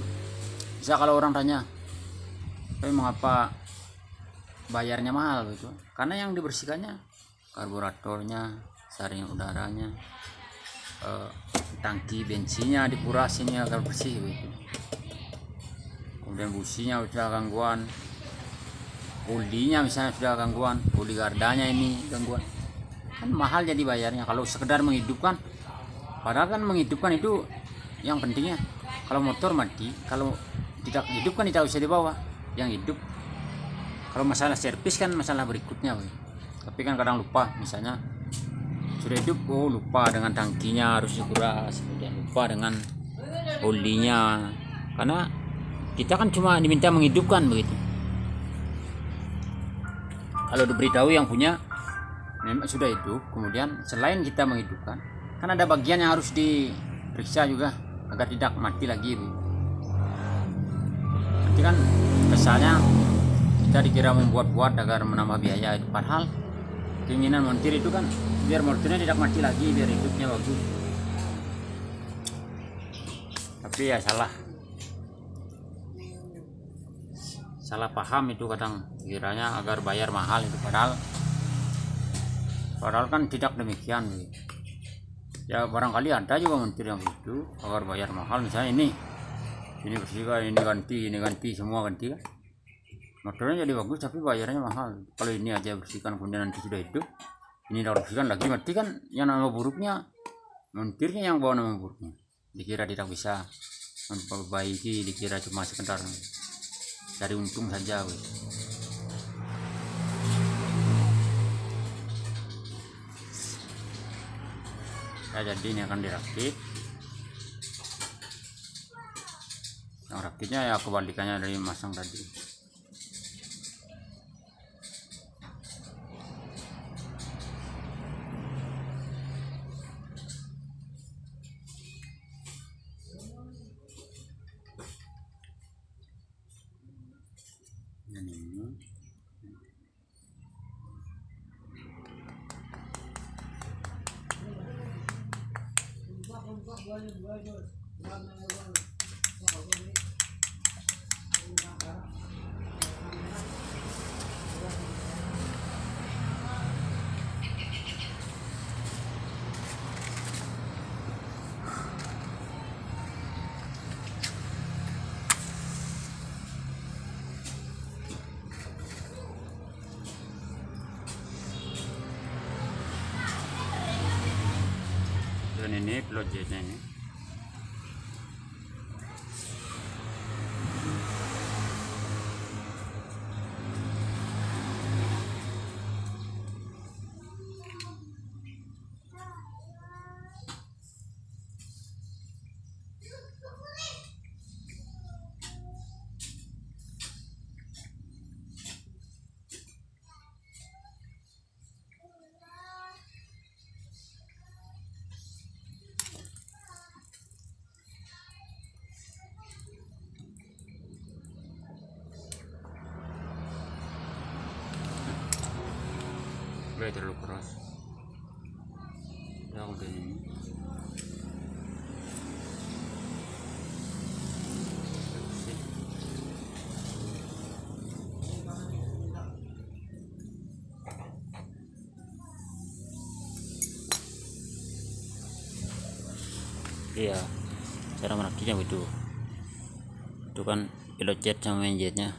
Bisa kalau orang tanya, tapi mengapa bayarnya mahal gitu? Karena yang dibersihkannya karburatornya, saringan udaranya, tangki bensinnya dikurasin ya agar bersih gitu. Kemudian businya sudah gangguan, olinya misalnya sudah gangguan, oli gardanya ini gangguan, kan mahal jadi bayarnya. Kalau sekedar menghidupkan, padahal kan menghidupkan itu yang pentingnya. Kalau motor mati, kalau tidak hidup kan tidak usah dibawa. Yang hidup, kalau masalah servis kan masalah berikutnya. Tapi kan kadang lupa, misalnya sudah hidup, lupa dengan tangkinya harus dikuras, kemudian lupa dengan olinya, karena kita kan cuma diminta menghidupkan begitu. Kalau diberitahu yang punya memang sudah hidup, kemudian selain kita menghidupkan, kan ada bagian yang harus diperiksa juga agar tidak mati lagi. Nanti kan kesannya kita dikira membuat-buat agar menambah biaya. Padahal keinginan montir itu kan biar motornya tidak mati lagi, biar hidupnya bagus. Tapi ya salah paham itu, kadang kiranya agar bayar mahal itu, padahal kan tidak demikian. Ya barangkali ada juga montir yang gitu, agar bayar mahal. Misalnya ini bersihkan, ini ganti, semua ganti kan, motornya jadi bagus tapi bayarnya mahal. Kalau ini aja bersihkan, kemudian nanti sudah hidup, ini kalau bersihkan lagi mati, kan yang nama buruknya montirnya, yang bawa nama buruknya. Dikira tidak bisa memperbaiki, dikira cuma sekedar cari untung saja. Jadi ini akan dirakit. Yang rakitnya ya kebalikannya dari masang tadi. Dan ini pilot jetnya ini. kira terlalu keras. Ya udah ini. Iya, cara merakitnya begitu. Itu kan pilot jet sama main jetnya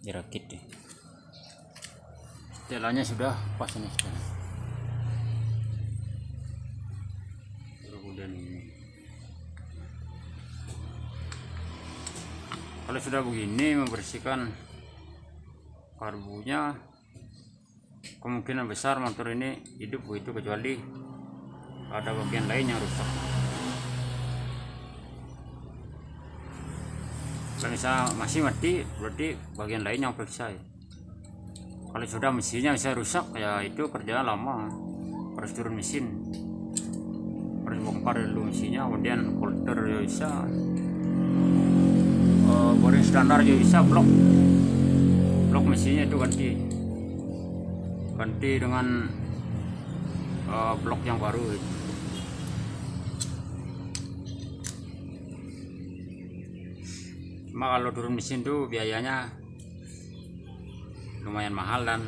dirakit deh. Setelannya sudah pas ini sekarang. Kemudian ini. Kalau sudah begini membersihkan karbunya, kemungkinan besar motor ini hidup begitu, kecuali ada bagian lain yang rusak. Kalau misalnya masih mati, berarti bagian lain yang periksa ya. Kalau sudah mesinnya bisa rusak, ya itu kerjaan lama, harus turun mesin, harus bongkar dulu mesinnya, kemudian holder juga bisa, boring standar juga bisa, blok mesinnya itu ganti dengan blok yang baru gitu. Cuma kalau turun mesin tuh biayanya lumayan mahal dan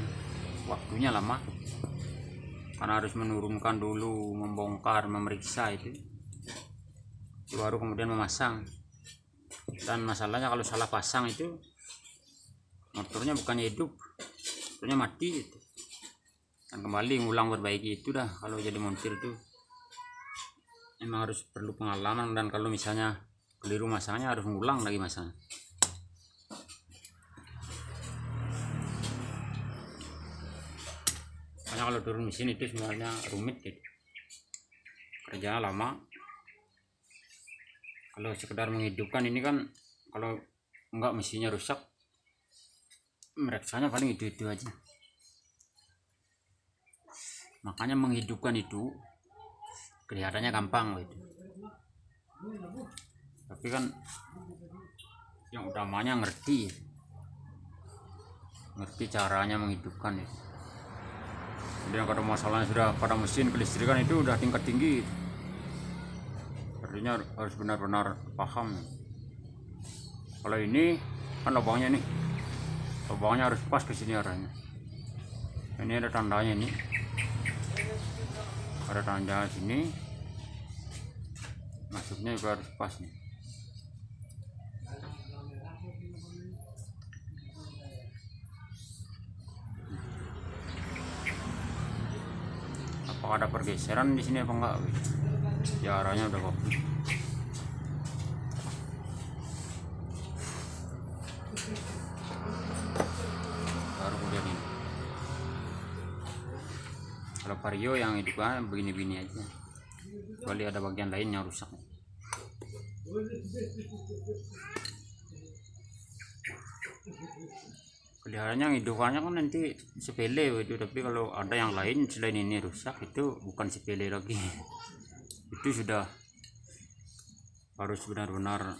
waktunya lama, karena harus menurunkan dulu, membongkar, memeriksa itu, baru kemudian memasang. Dan masalahnya kalau salah pasang itu motornya bukannya hidup, motornya mati gitu. Dan kembali ngulang perbaiki itu dah. Kalau jadi montir itu memang harus perlu pengalaman, dan kalau misalnya keliru masangnya harus ngulang lagi masang. Makanya kalau turun mesin itu sebenarnya rumit gitu, kerjanya lama. Kalau sekedar menghidupkan ini kan, kalau enggak mesinnya rusak, meriksanya paling itu aja. Makanya menghidupkan itu kelihatannya gampang gitu, tapi kan yang utamanya ngerti caranya menghidupkan itu. Kemudian kalau masalahnya sudah pada mesin kelistrikan itu udah tingkat tinggi, artinya harus benar-benar paham. Kalau ini kan lubangnya nih, lubangnya harus pas ke sini arahnya. Ini ada tandanya, ini ada tanda sini, masuknya juga harus pas nih. Apakah ada pergeseran di sini apa enggak? Ya arahnya udah bagus. Baru kemudian ini. Kalau vario yang hidupnya begini-begini aja, kecuali ada bagian lain yang rusak. Kelihatannya hidupannya kan nanti sepele itu, tapi kalau ada yang lain selain ini rusak, itu bukan sepele lagi. Itu sudah harus benar-benar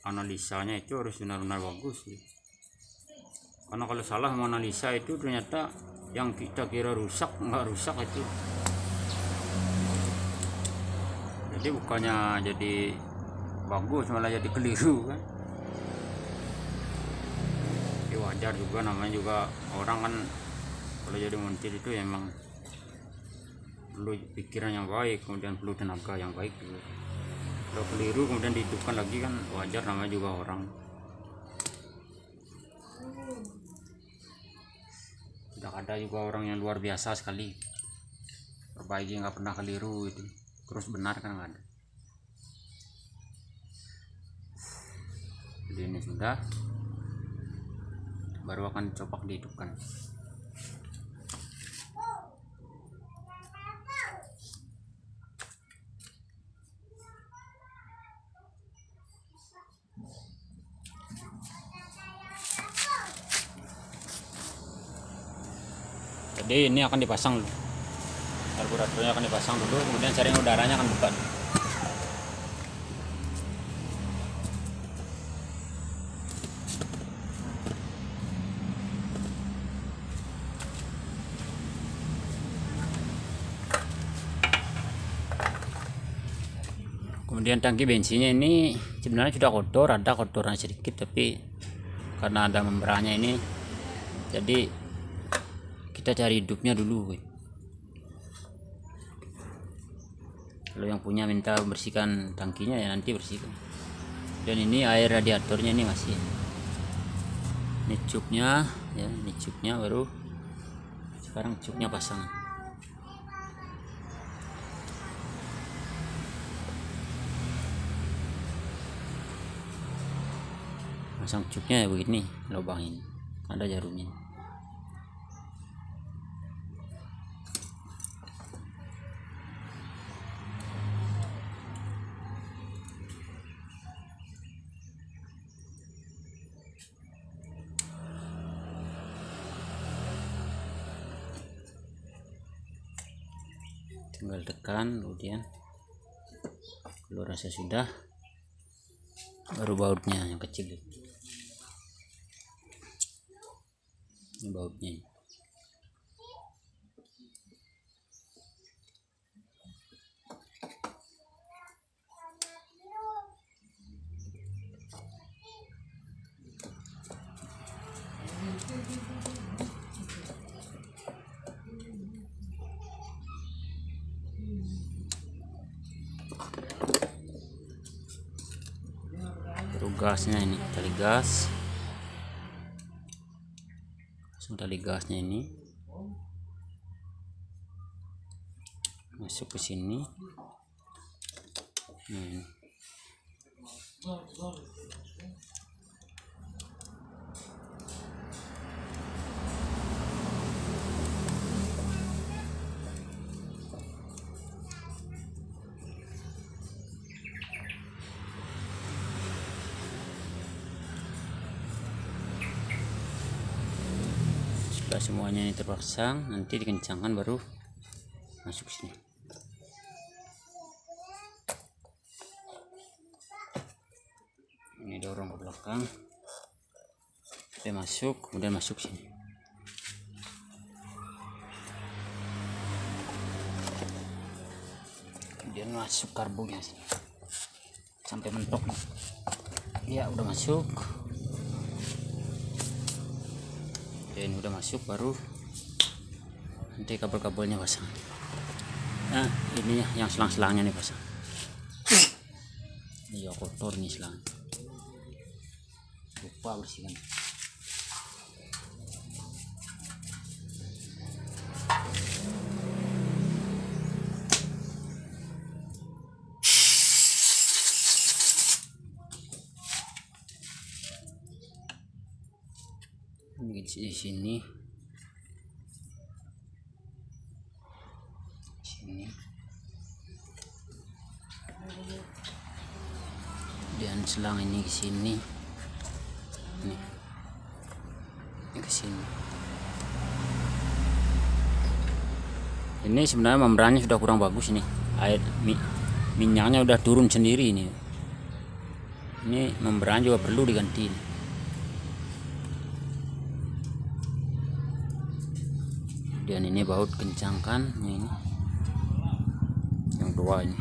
analisanya, itu harus benar-benar bagus sih. Karena kalau salah menganalisa itu ternyata yang kita kira rusak nggak rusak itu. Jadi bukannya jadi bagus, malah jadi keliru kan. Ya wajar juga, namanya juga orang kan kalau jadi montir itu emang perlu pikiran yang baik, kemudian perlu tenaga yang baik juga. Kalau keliru kemudian dihidupkan lagi kan wajar, namanya juga orang. Tidak ada juga orang yang luar biasa sekali perbaiki nggak pernah keliru itu terus benar, kan nggak ada. Jadi ini sudah, baru akan coba dihidupkan. Jadi ini akan dipasang dulu, karburatornya akan dipasang dulu, kemudian jaring udaranya akan buka. Kemudian tangki bensinnya ini sebenarnya sudah kotor, ada kotoran sedikit, tapi karena ada membrannya ini, jadi kita cari hidupnya dulu. Kalau yang punya minta bersihkan tangkinya ya nanti bersihkan. Dan ini air radiatornya ini masih. Ini cupnya ya, ini cupnya baru sekarang cupnya pasang. Pasang cupnya ya begini, lubang ini ada jarumnya. Tinggal tekan, kemudian kalau rasa sudah, baru bautnya yang kecil. Ini bautnya. Baru gasnya ini, tali gas. Langsung tali gasnya ini masuk ke sini. Ini. Setelah semuanya ini terpasang, nanti dikencangkan baru masuk sini. Ini dorong ke belakang, sampai masuk, kemudian masuk sini. Kemudian masuk karbonya sini sampai mentok. Ya udah masuk. Dan udah masuk, baru nanti kabel-kabelnya pasang. Nah ini yang selang-selangnya nih pasang. Ini ya kotor nih selang, lupa bersihkan. Di sini, dan selang ini ke sini, ini ke sini. Ini sebenarnya membrannya sudah kurang bagus nih, air minyaknya udah turun sendiri ini. Ini membran juga perlu diganti. Dan ini baut kencangkan ini, yang dua ini.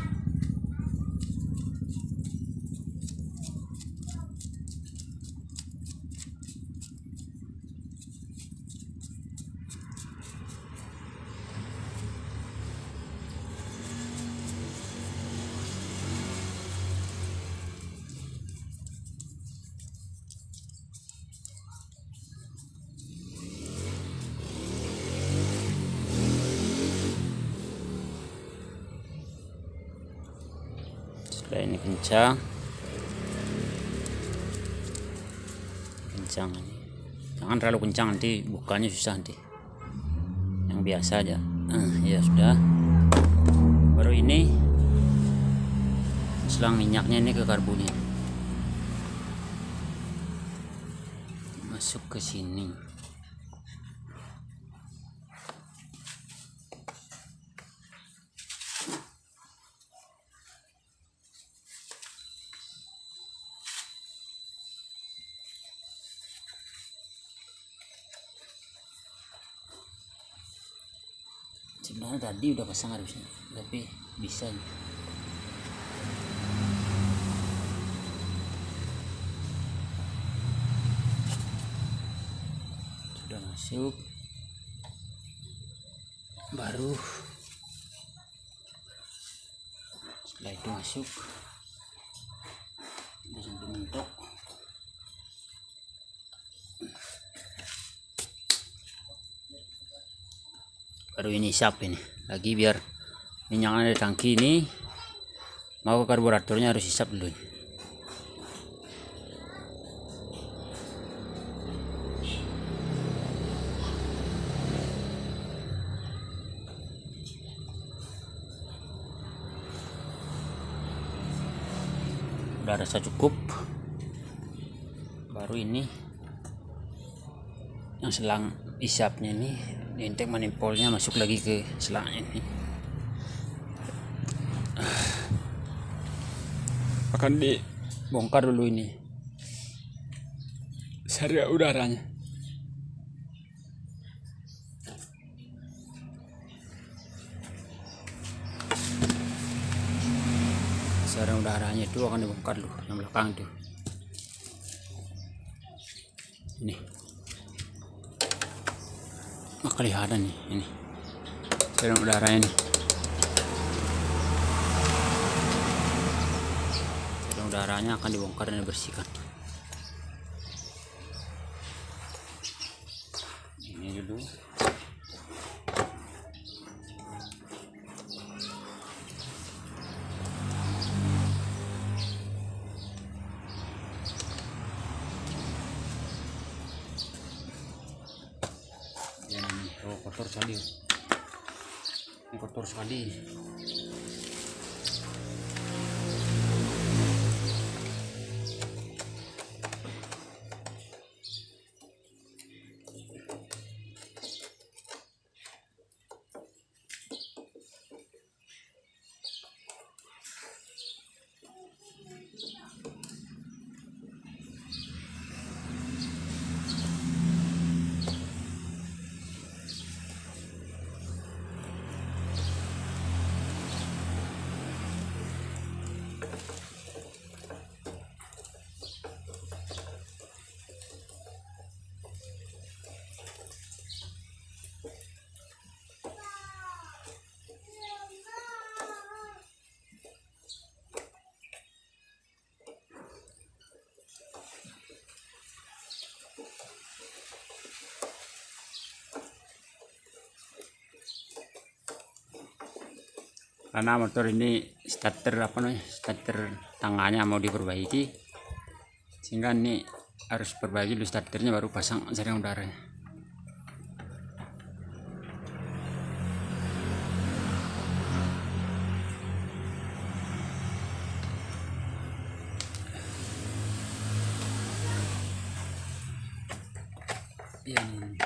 Setelah ini kencang ini, jangan terlalu kencang, nanti bukanya susah nanti. Yang biasa aja. Ya sudah. Baru ini selang minyaknya ini ke karbonnya, masuk ke sini. Sebenarnya tadi udah pasang harusnya, tapi bisa. masuk, baru setelah itu masuk udah sampai mentok, baru ini isap ini lagi biar minyak ada di tangki ini mau ke karburatornya harus isap dulu ini. Udah rasa cukup, baru ini yang selang isapnya ini intake manifoldnya masuk lagi ke selang ini, akan dibongkar dulu ini saringan udaranya. Saringan udaranya itu akan dibongkar dulu yang belakang itu ini, maka kelihatan nih ini saringan udaranya nih, saringan udaranya akan dibongkar dan dibersihkan. Ini dulu kotor sekali, ini kotor sekali. Karena motor ini starter starter tangannya mau diperbaiki, sehingga ini harus perbaiki dulu starternya baru pasang saringan udaranya. Ini.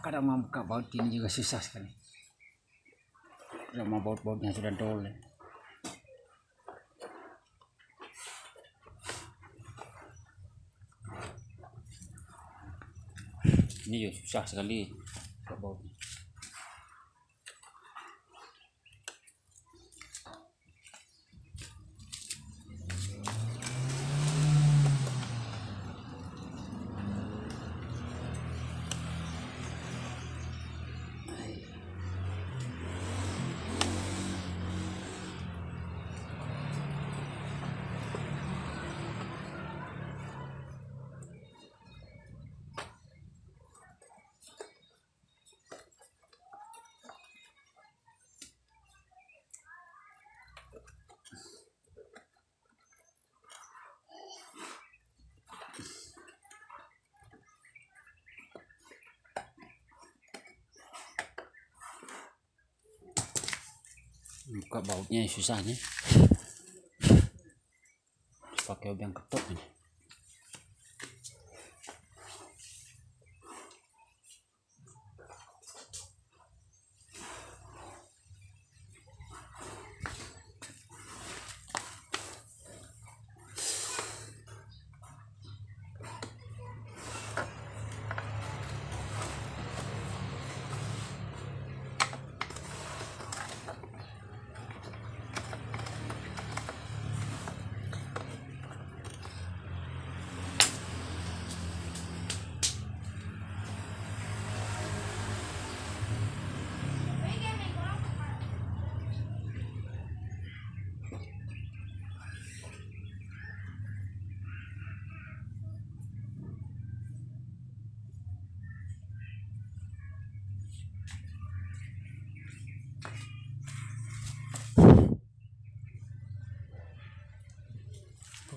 Kadang mau buka baut ini juga susah sekali. Kalau mau baut-bautnya sudah dole. Ini juga susah sekali buka bautnya. Buka bautnya susah nih, pakai obeng ketok ini.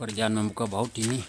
pekerjaan membuka baut ini.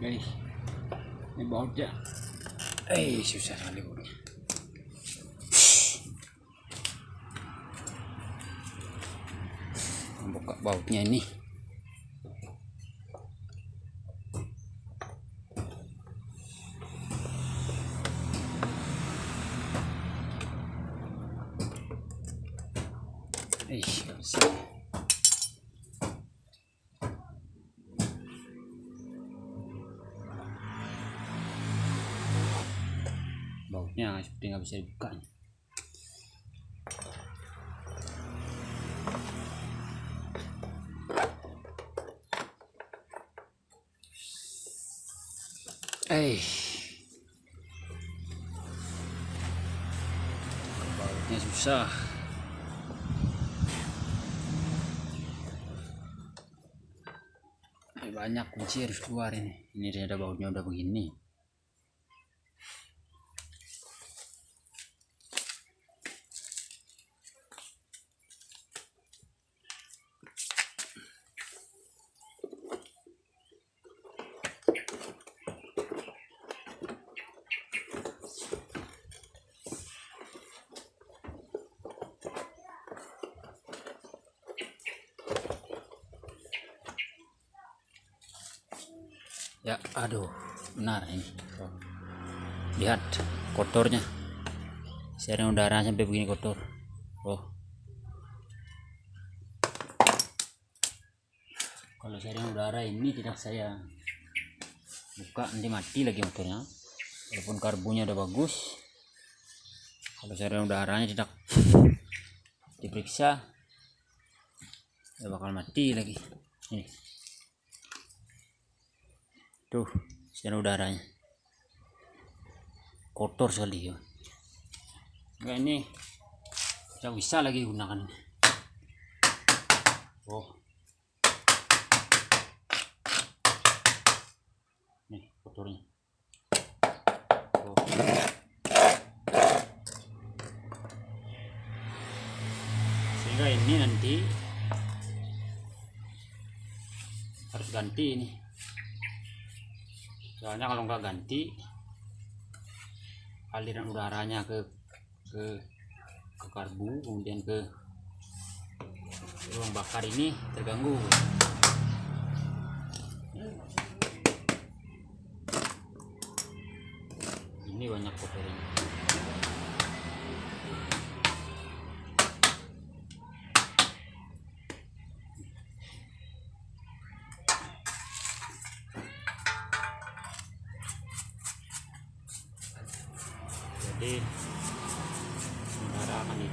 Guys, ini bautnya susah sekali bautnya. Buka bautnya ini. Nggak bisa. Bautnya seperti nggak bisa dibuka. Bautnya susah. Banyak kunci harus keluar ini. Ini ada bautnya udah begini. Ya, aduh, benar ini. Tuh. Lihat kotornya. Saringan udara sampai begini kotor. Oh. Kalau saringan udara ini tidak saya buka, nanti mati lagi motornya. Walaupun karbunya udah bagus, kalau saringan udaranya tidak diperiksa, ya bakal mati lagi. Ini. Tuh, saringan udaranya kotor sekali ya. Enggak, ini tidak bisa lagi gunakan. Oh, nih kotornya. Oh. Sehingga ini nanti harus ganti ini. Soalnya kalau nggak ganti, aliran udaranya ke karbu, kemudian ke ruang bakar ini terganggu. Ini banyak kotoran. Jadi udara akan ini.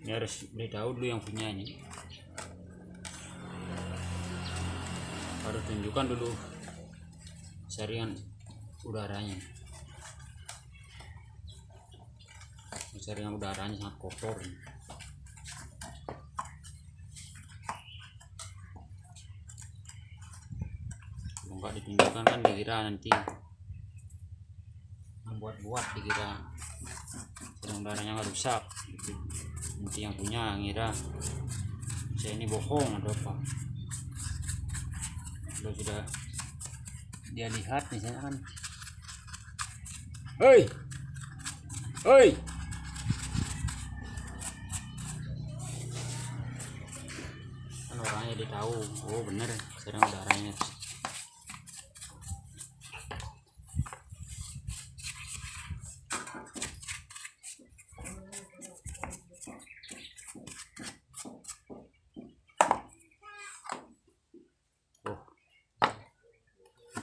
Ini harus beritahu dulu yang punya ini. Harus tunjukkan dulu saringan udaranya. Saringan udaranya sangat kotor. Kalau nggak ditunjukkan kan dikira nanti membuat-buat, dikira saringan udaranya nggak rusak gitu. Nanti yang punya ngira saya ini bohong atau apa. Kalau sudah dia lihat misalnya kan, hei, hei, kan orangnya dia tahu, oh bener saringan udaranya.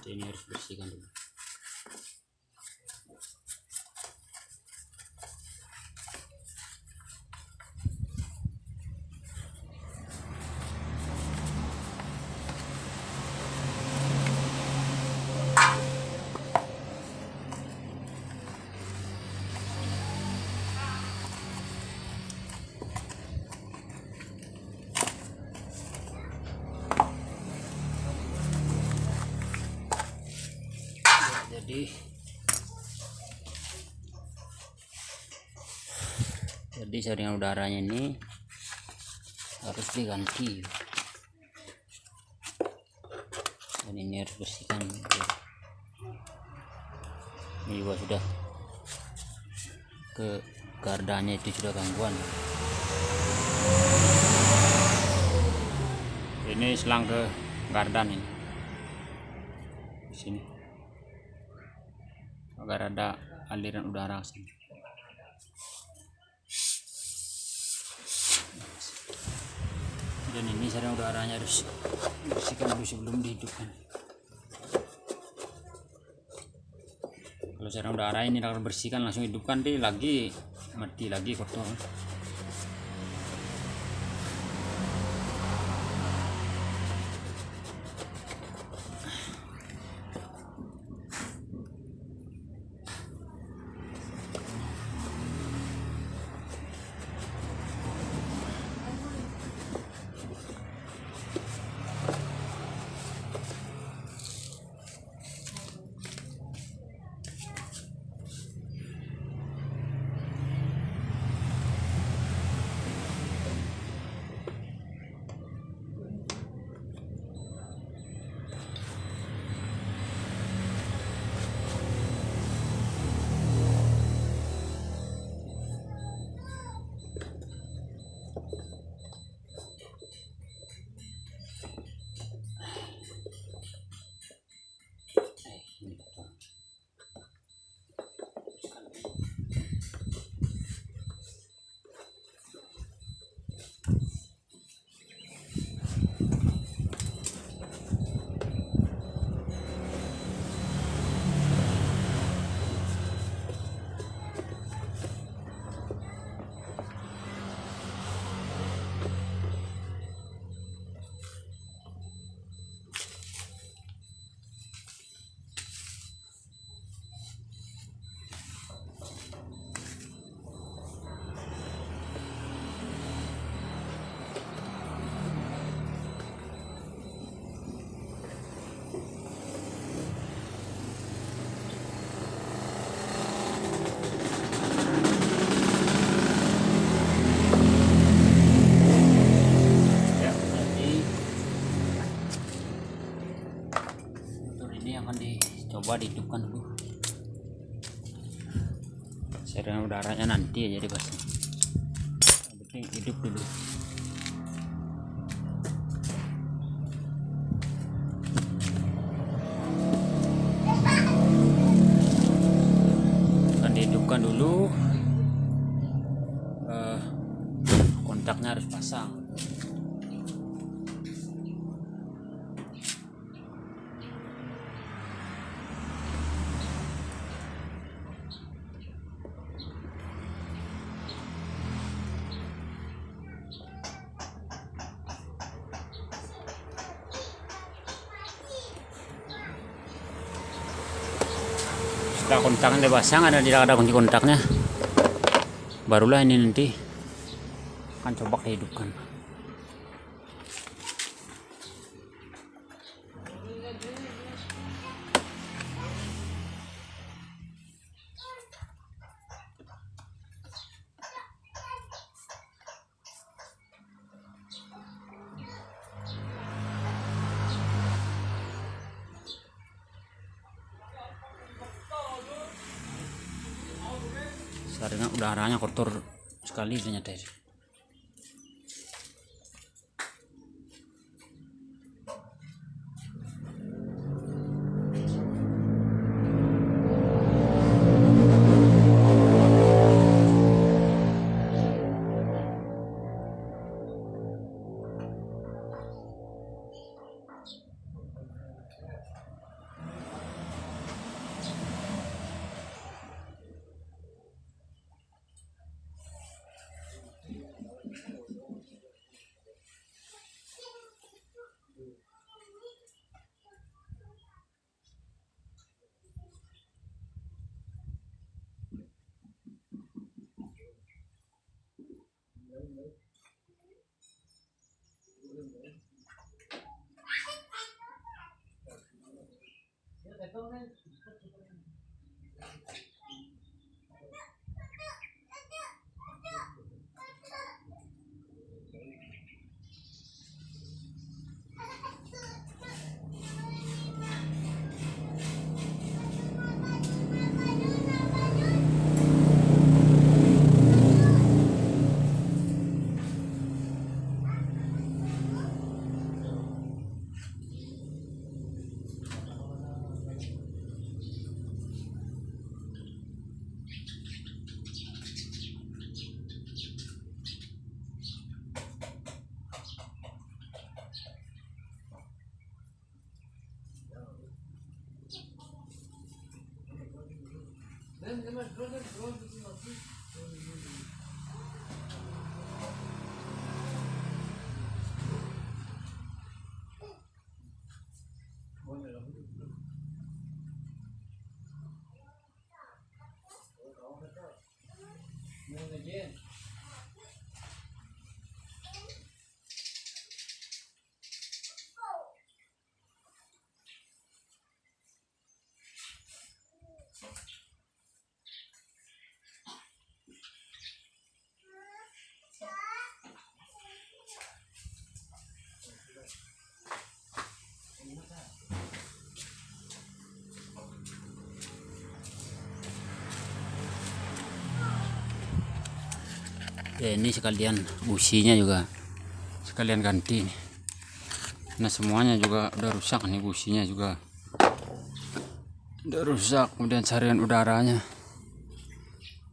Ini harus bersihkan dulu. Jadi saringan udaranya ini harus diganti, dan ini harus bersihkan. Ini juga sudah ke gardanya itu sudah gangguan. Ini selang ke gardan ini di sini agar ada aliran udara sini. Dan ini saringan udaranya harus bersihkan dulu sebelum dihidupkan. Kalau saringan udara ini kalau bersihkan langsung hidupkan, dia lagi mati lagi kotor. Coba dihidupkan dulu saluran udaranya, nanti aja dipasang. Yang penting hidup dulu. Akan dihidupkan dulu, kontaknya harus pasang. Setelah kontaknya dipasang, tidak ada kunci kontaknya, barulah ini nanti akan coba dihidupkan. Karena udaranya kotor sekali ternyata. Ya ini sekalian businya juga sekalian ganti nih. Nah semuanya juga udah rusak nih, businya juga udah rusak. Kemudian saringan udaranya,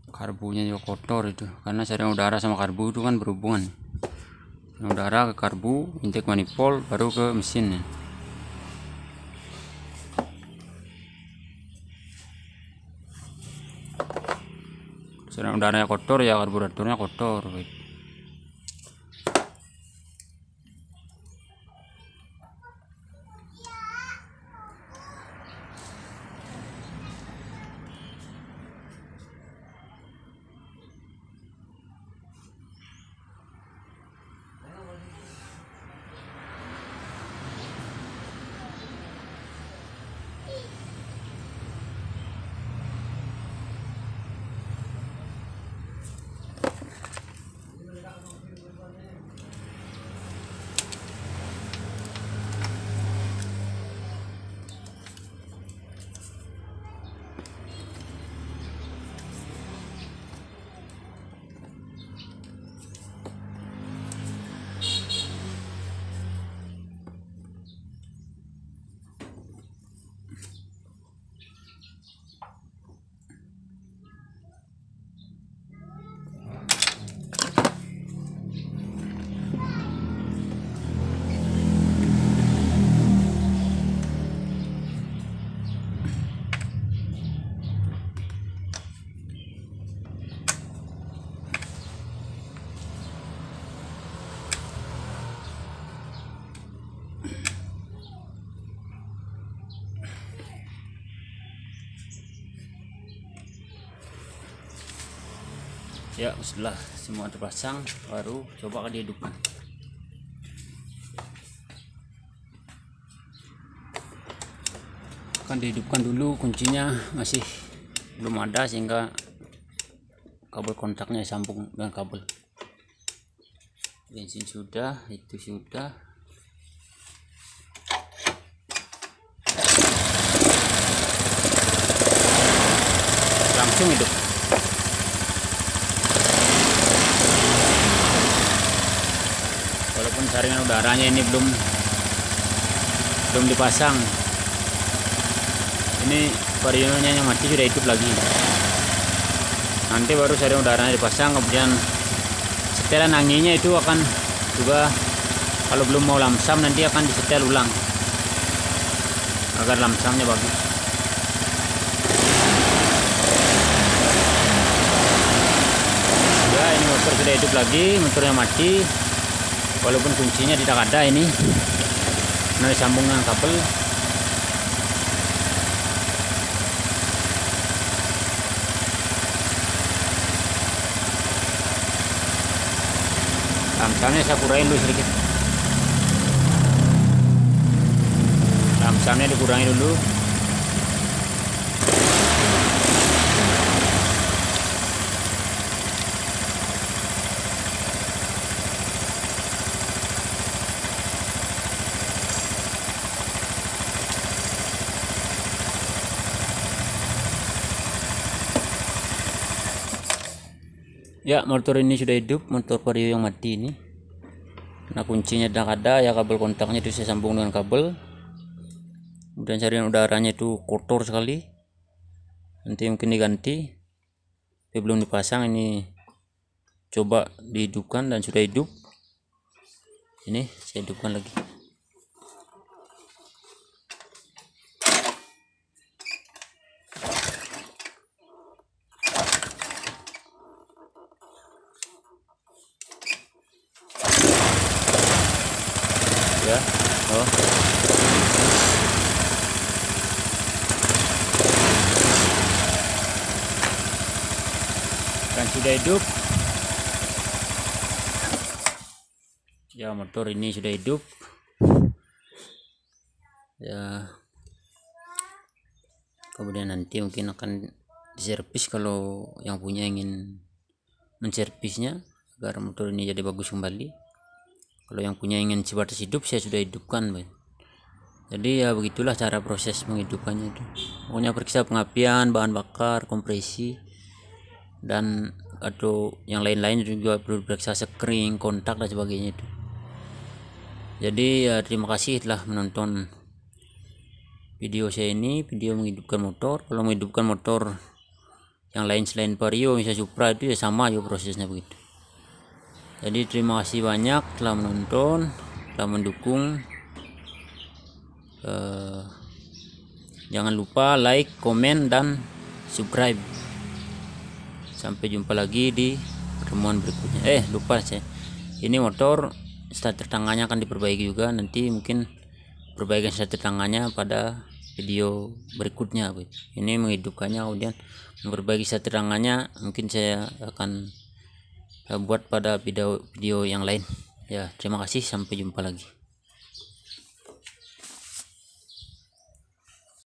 karbunya juga kotor itu, karena saringan udara sama karbu itu kan berhubungan. Yang udara ke karbu, intake manifold, baru ke mesinnya. Saringan udaranya kotor ya karburatornya kotor. Ya setelah semua terpasang, baru coba dihidupkan. Akan dihidupkan dulu, kuncinya masih belum ada sehingga kabel kontaknya sambung dengan kabel. Bensin sudah, itu sudah. Langsung hidup. Walaupun saringan udaranya ini belum dipasang, ini varionya yang mati sudah hidup lagi. Nanti baru saringan udaranya dipasang, kemudian setelan anginnya itu akan juga, kalau belum mau lamsam nanti akan disetel ulang agar lamsamnya bagus. Ya ini motor sudah hidup lagi, motornya mati. Walaupun kuncinya tidak ada, ini karena disambung dengan kabel. Lamsamnya saya kurangin dulu sedikit. Lamsamnya dikurangi dulu. Ya, motor ini sudah hidup, motor vario yang mati ini. Nah, kuncinya tidak ada, ya kabel kontaknya itu saya sambung dengan kabel. Kemudian saringan udaranya itu kotor sekali. Nanti mungkin diganti. Tapi belum dipasang, ini coba dihidupkan dan sudah hidup. Ini saya hidupkan lagi. Ya, oh. Dan sudah hidup. Ya, motor ini sudah hidup. Ya, kemudian nanti mungkin akan diservis kalau yang punya ingin menservisnya agar motor ini jadi bagus kembali. Kalau yang punya ingin sebatas hidup, saya sudah hidupkan, Ben. Jadi ya begitulah cara proses menghidupkannya itu. Pokoknya periksa pengapian, bahan bakar, kompresi, dan atau yang lain-lain juga perlu diperiksa sekring, kontak dan sebagainya itu. Jadi ya, terima kasih telah menonton video saya ini, video menghidupkan motor. Kalau menghidupkan motor yang lain selain Vario, misalnya Supra, itu ya sama aja prosesnya begitu. Jadi terima kasih banyak telah menonton, telah mendukung. Jangan lupa like, komen, dan subscribe. Sampai jumpa lagi di pertemuan berikutnya. Lupa saya, ini motor starter tangannya akan diperbaiki juga, nanti mungkin perbaikan starter tangannya pada video berikutnya. Ini menghidupkannya, kemudian memperbaiki starter tangannya mungkin saya akan buat pada video yang lain ya. Terima kasih, sampai jumpa lagi.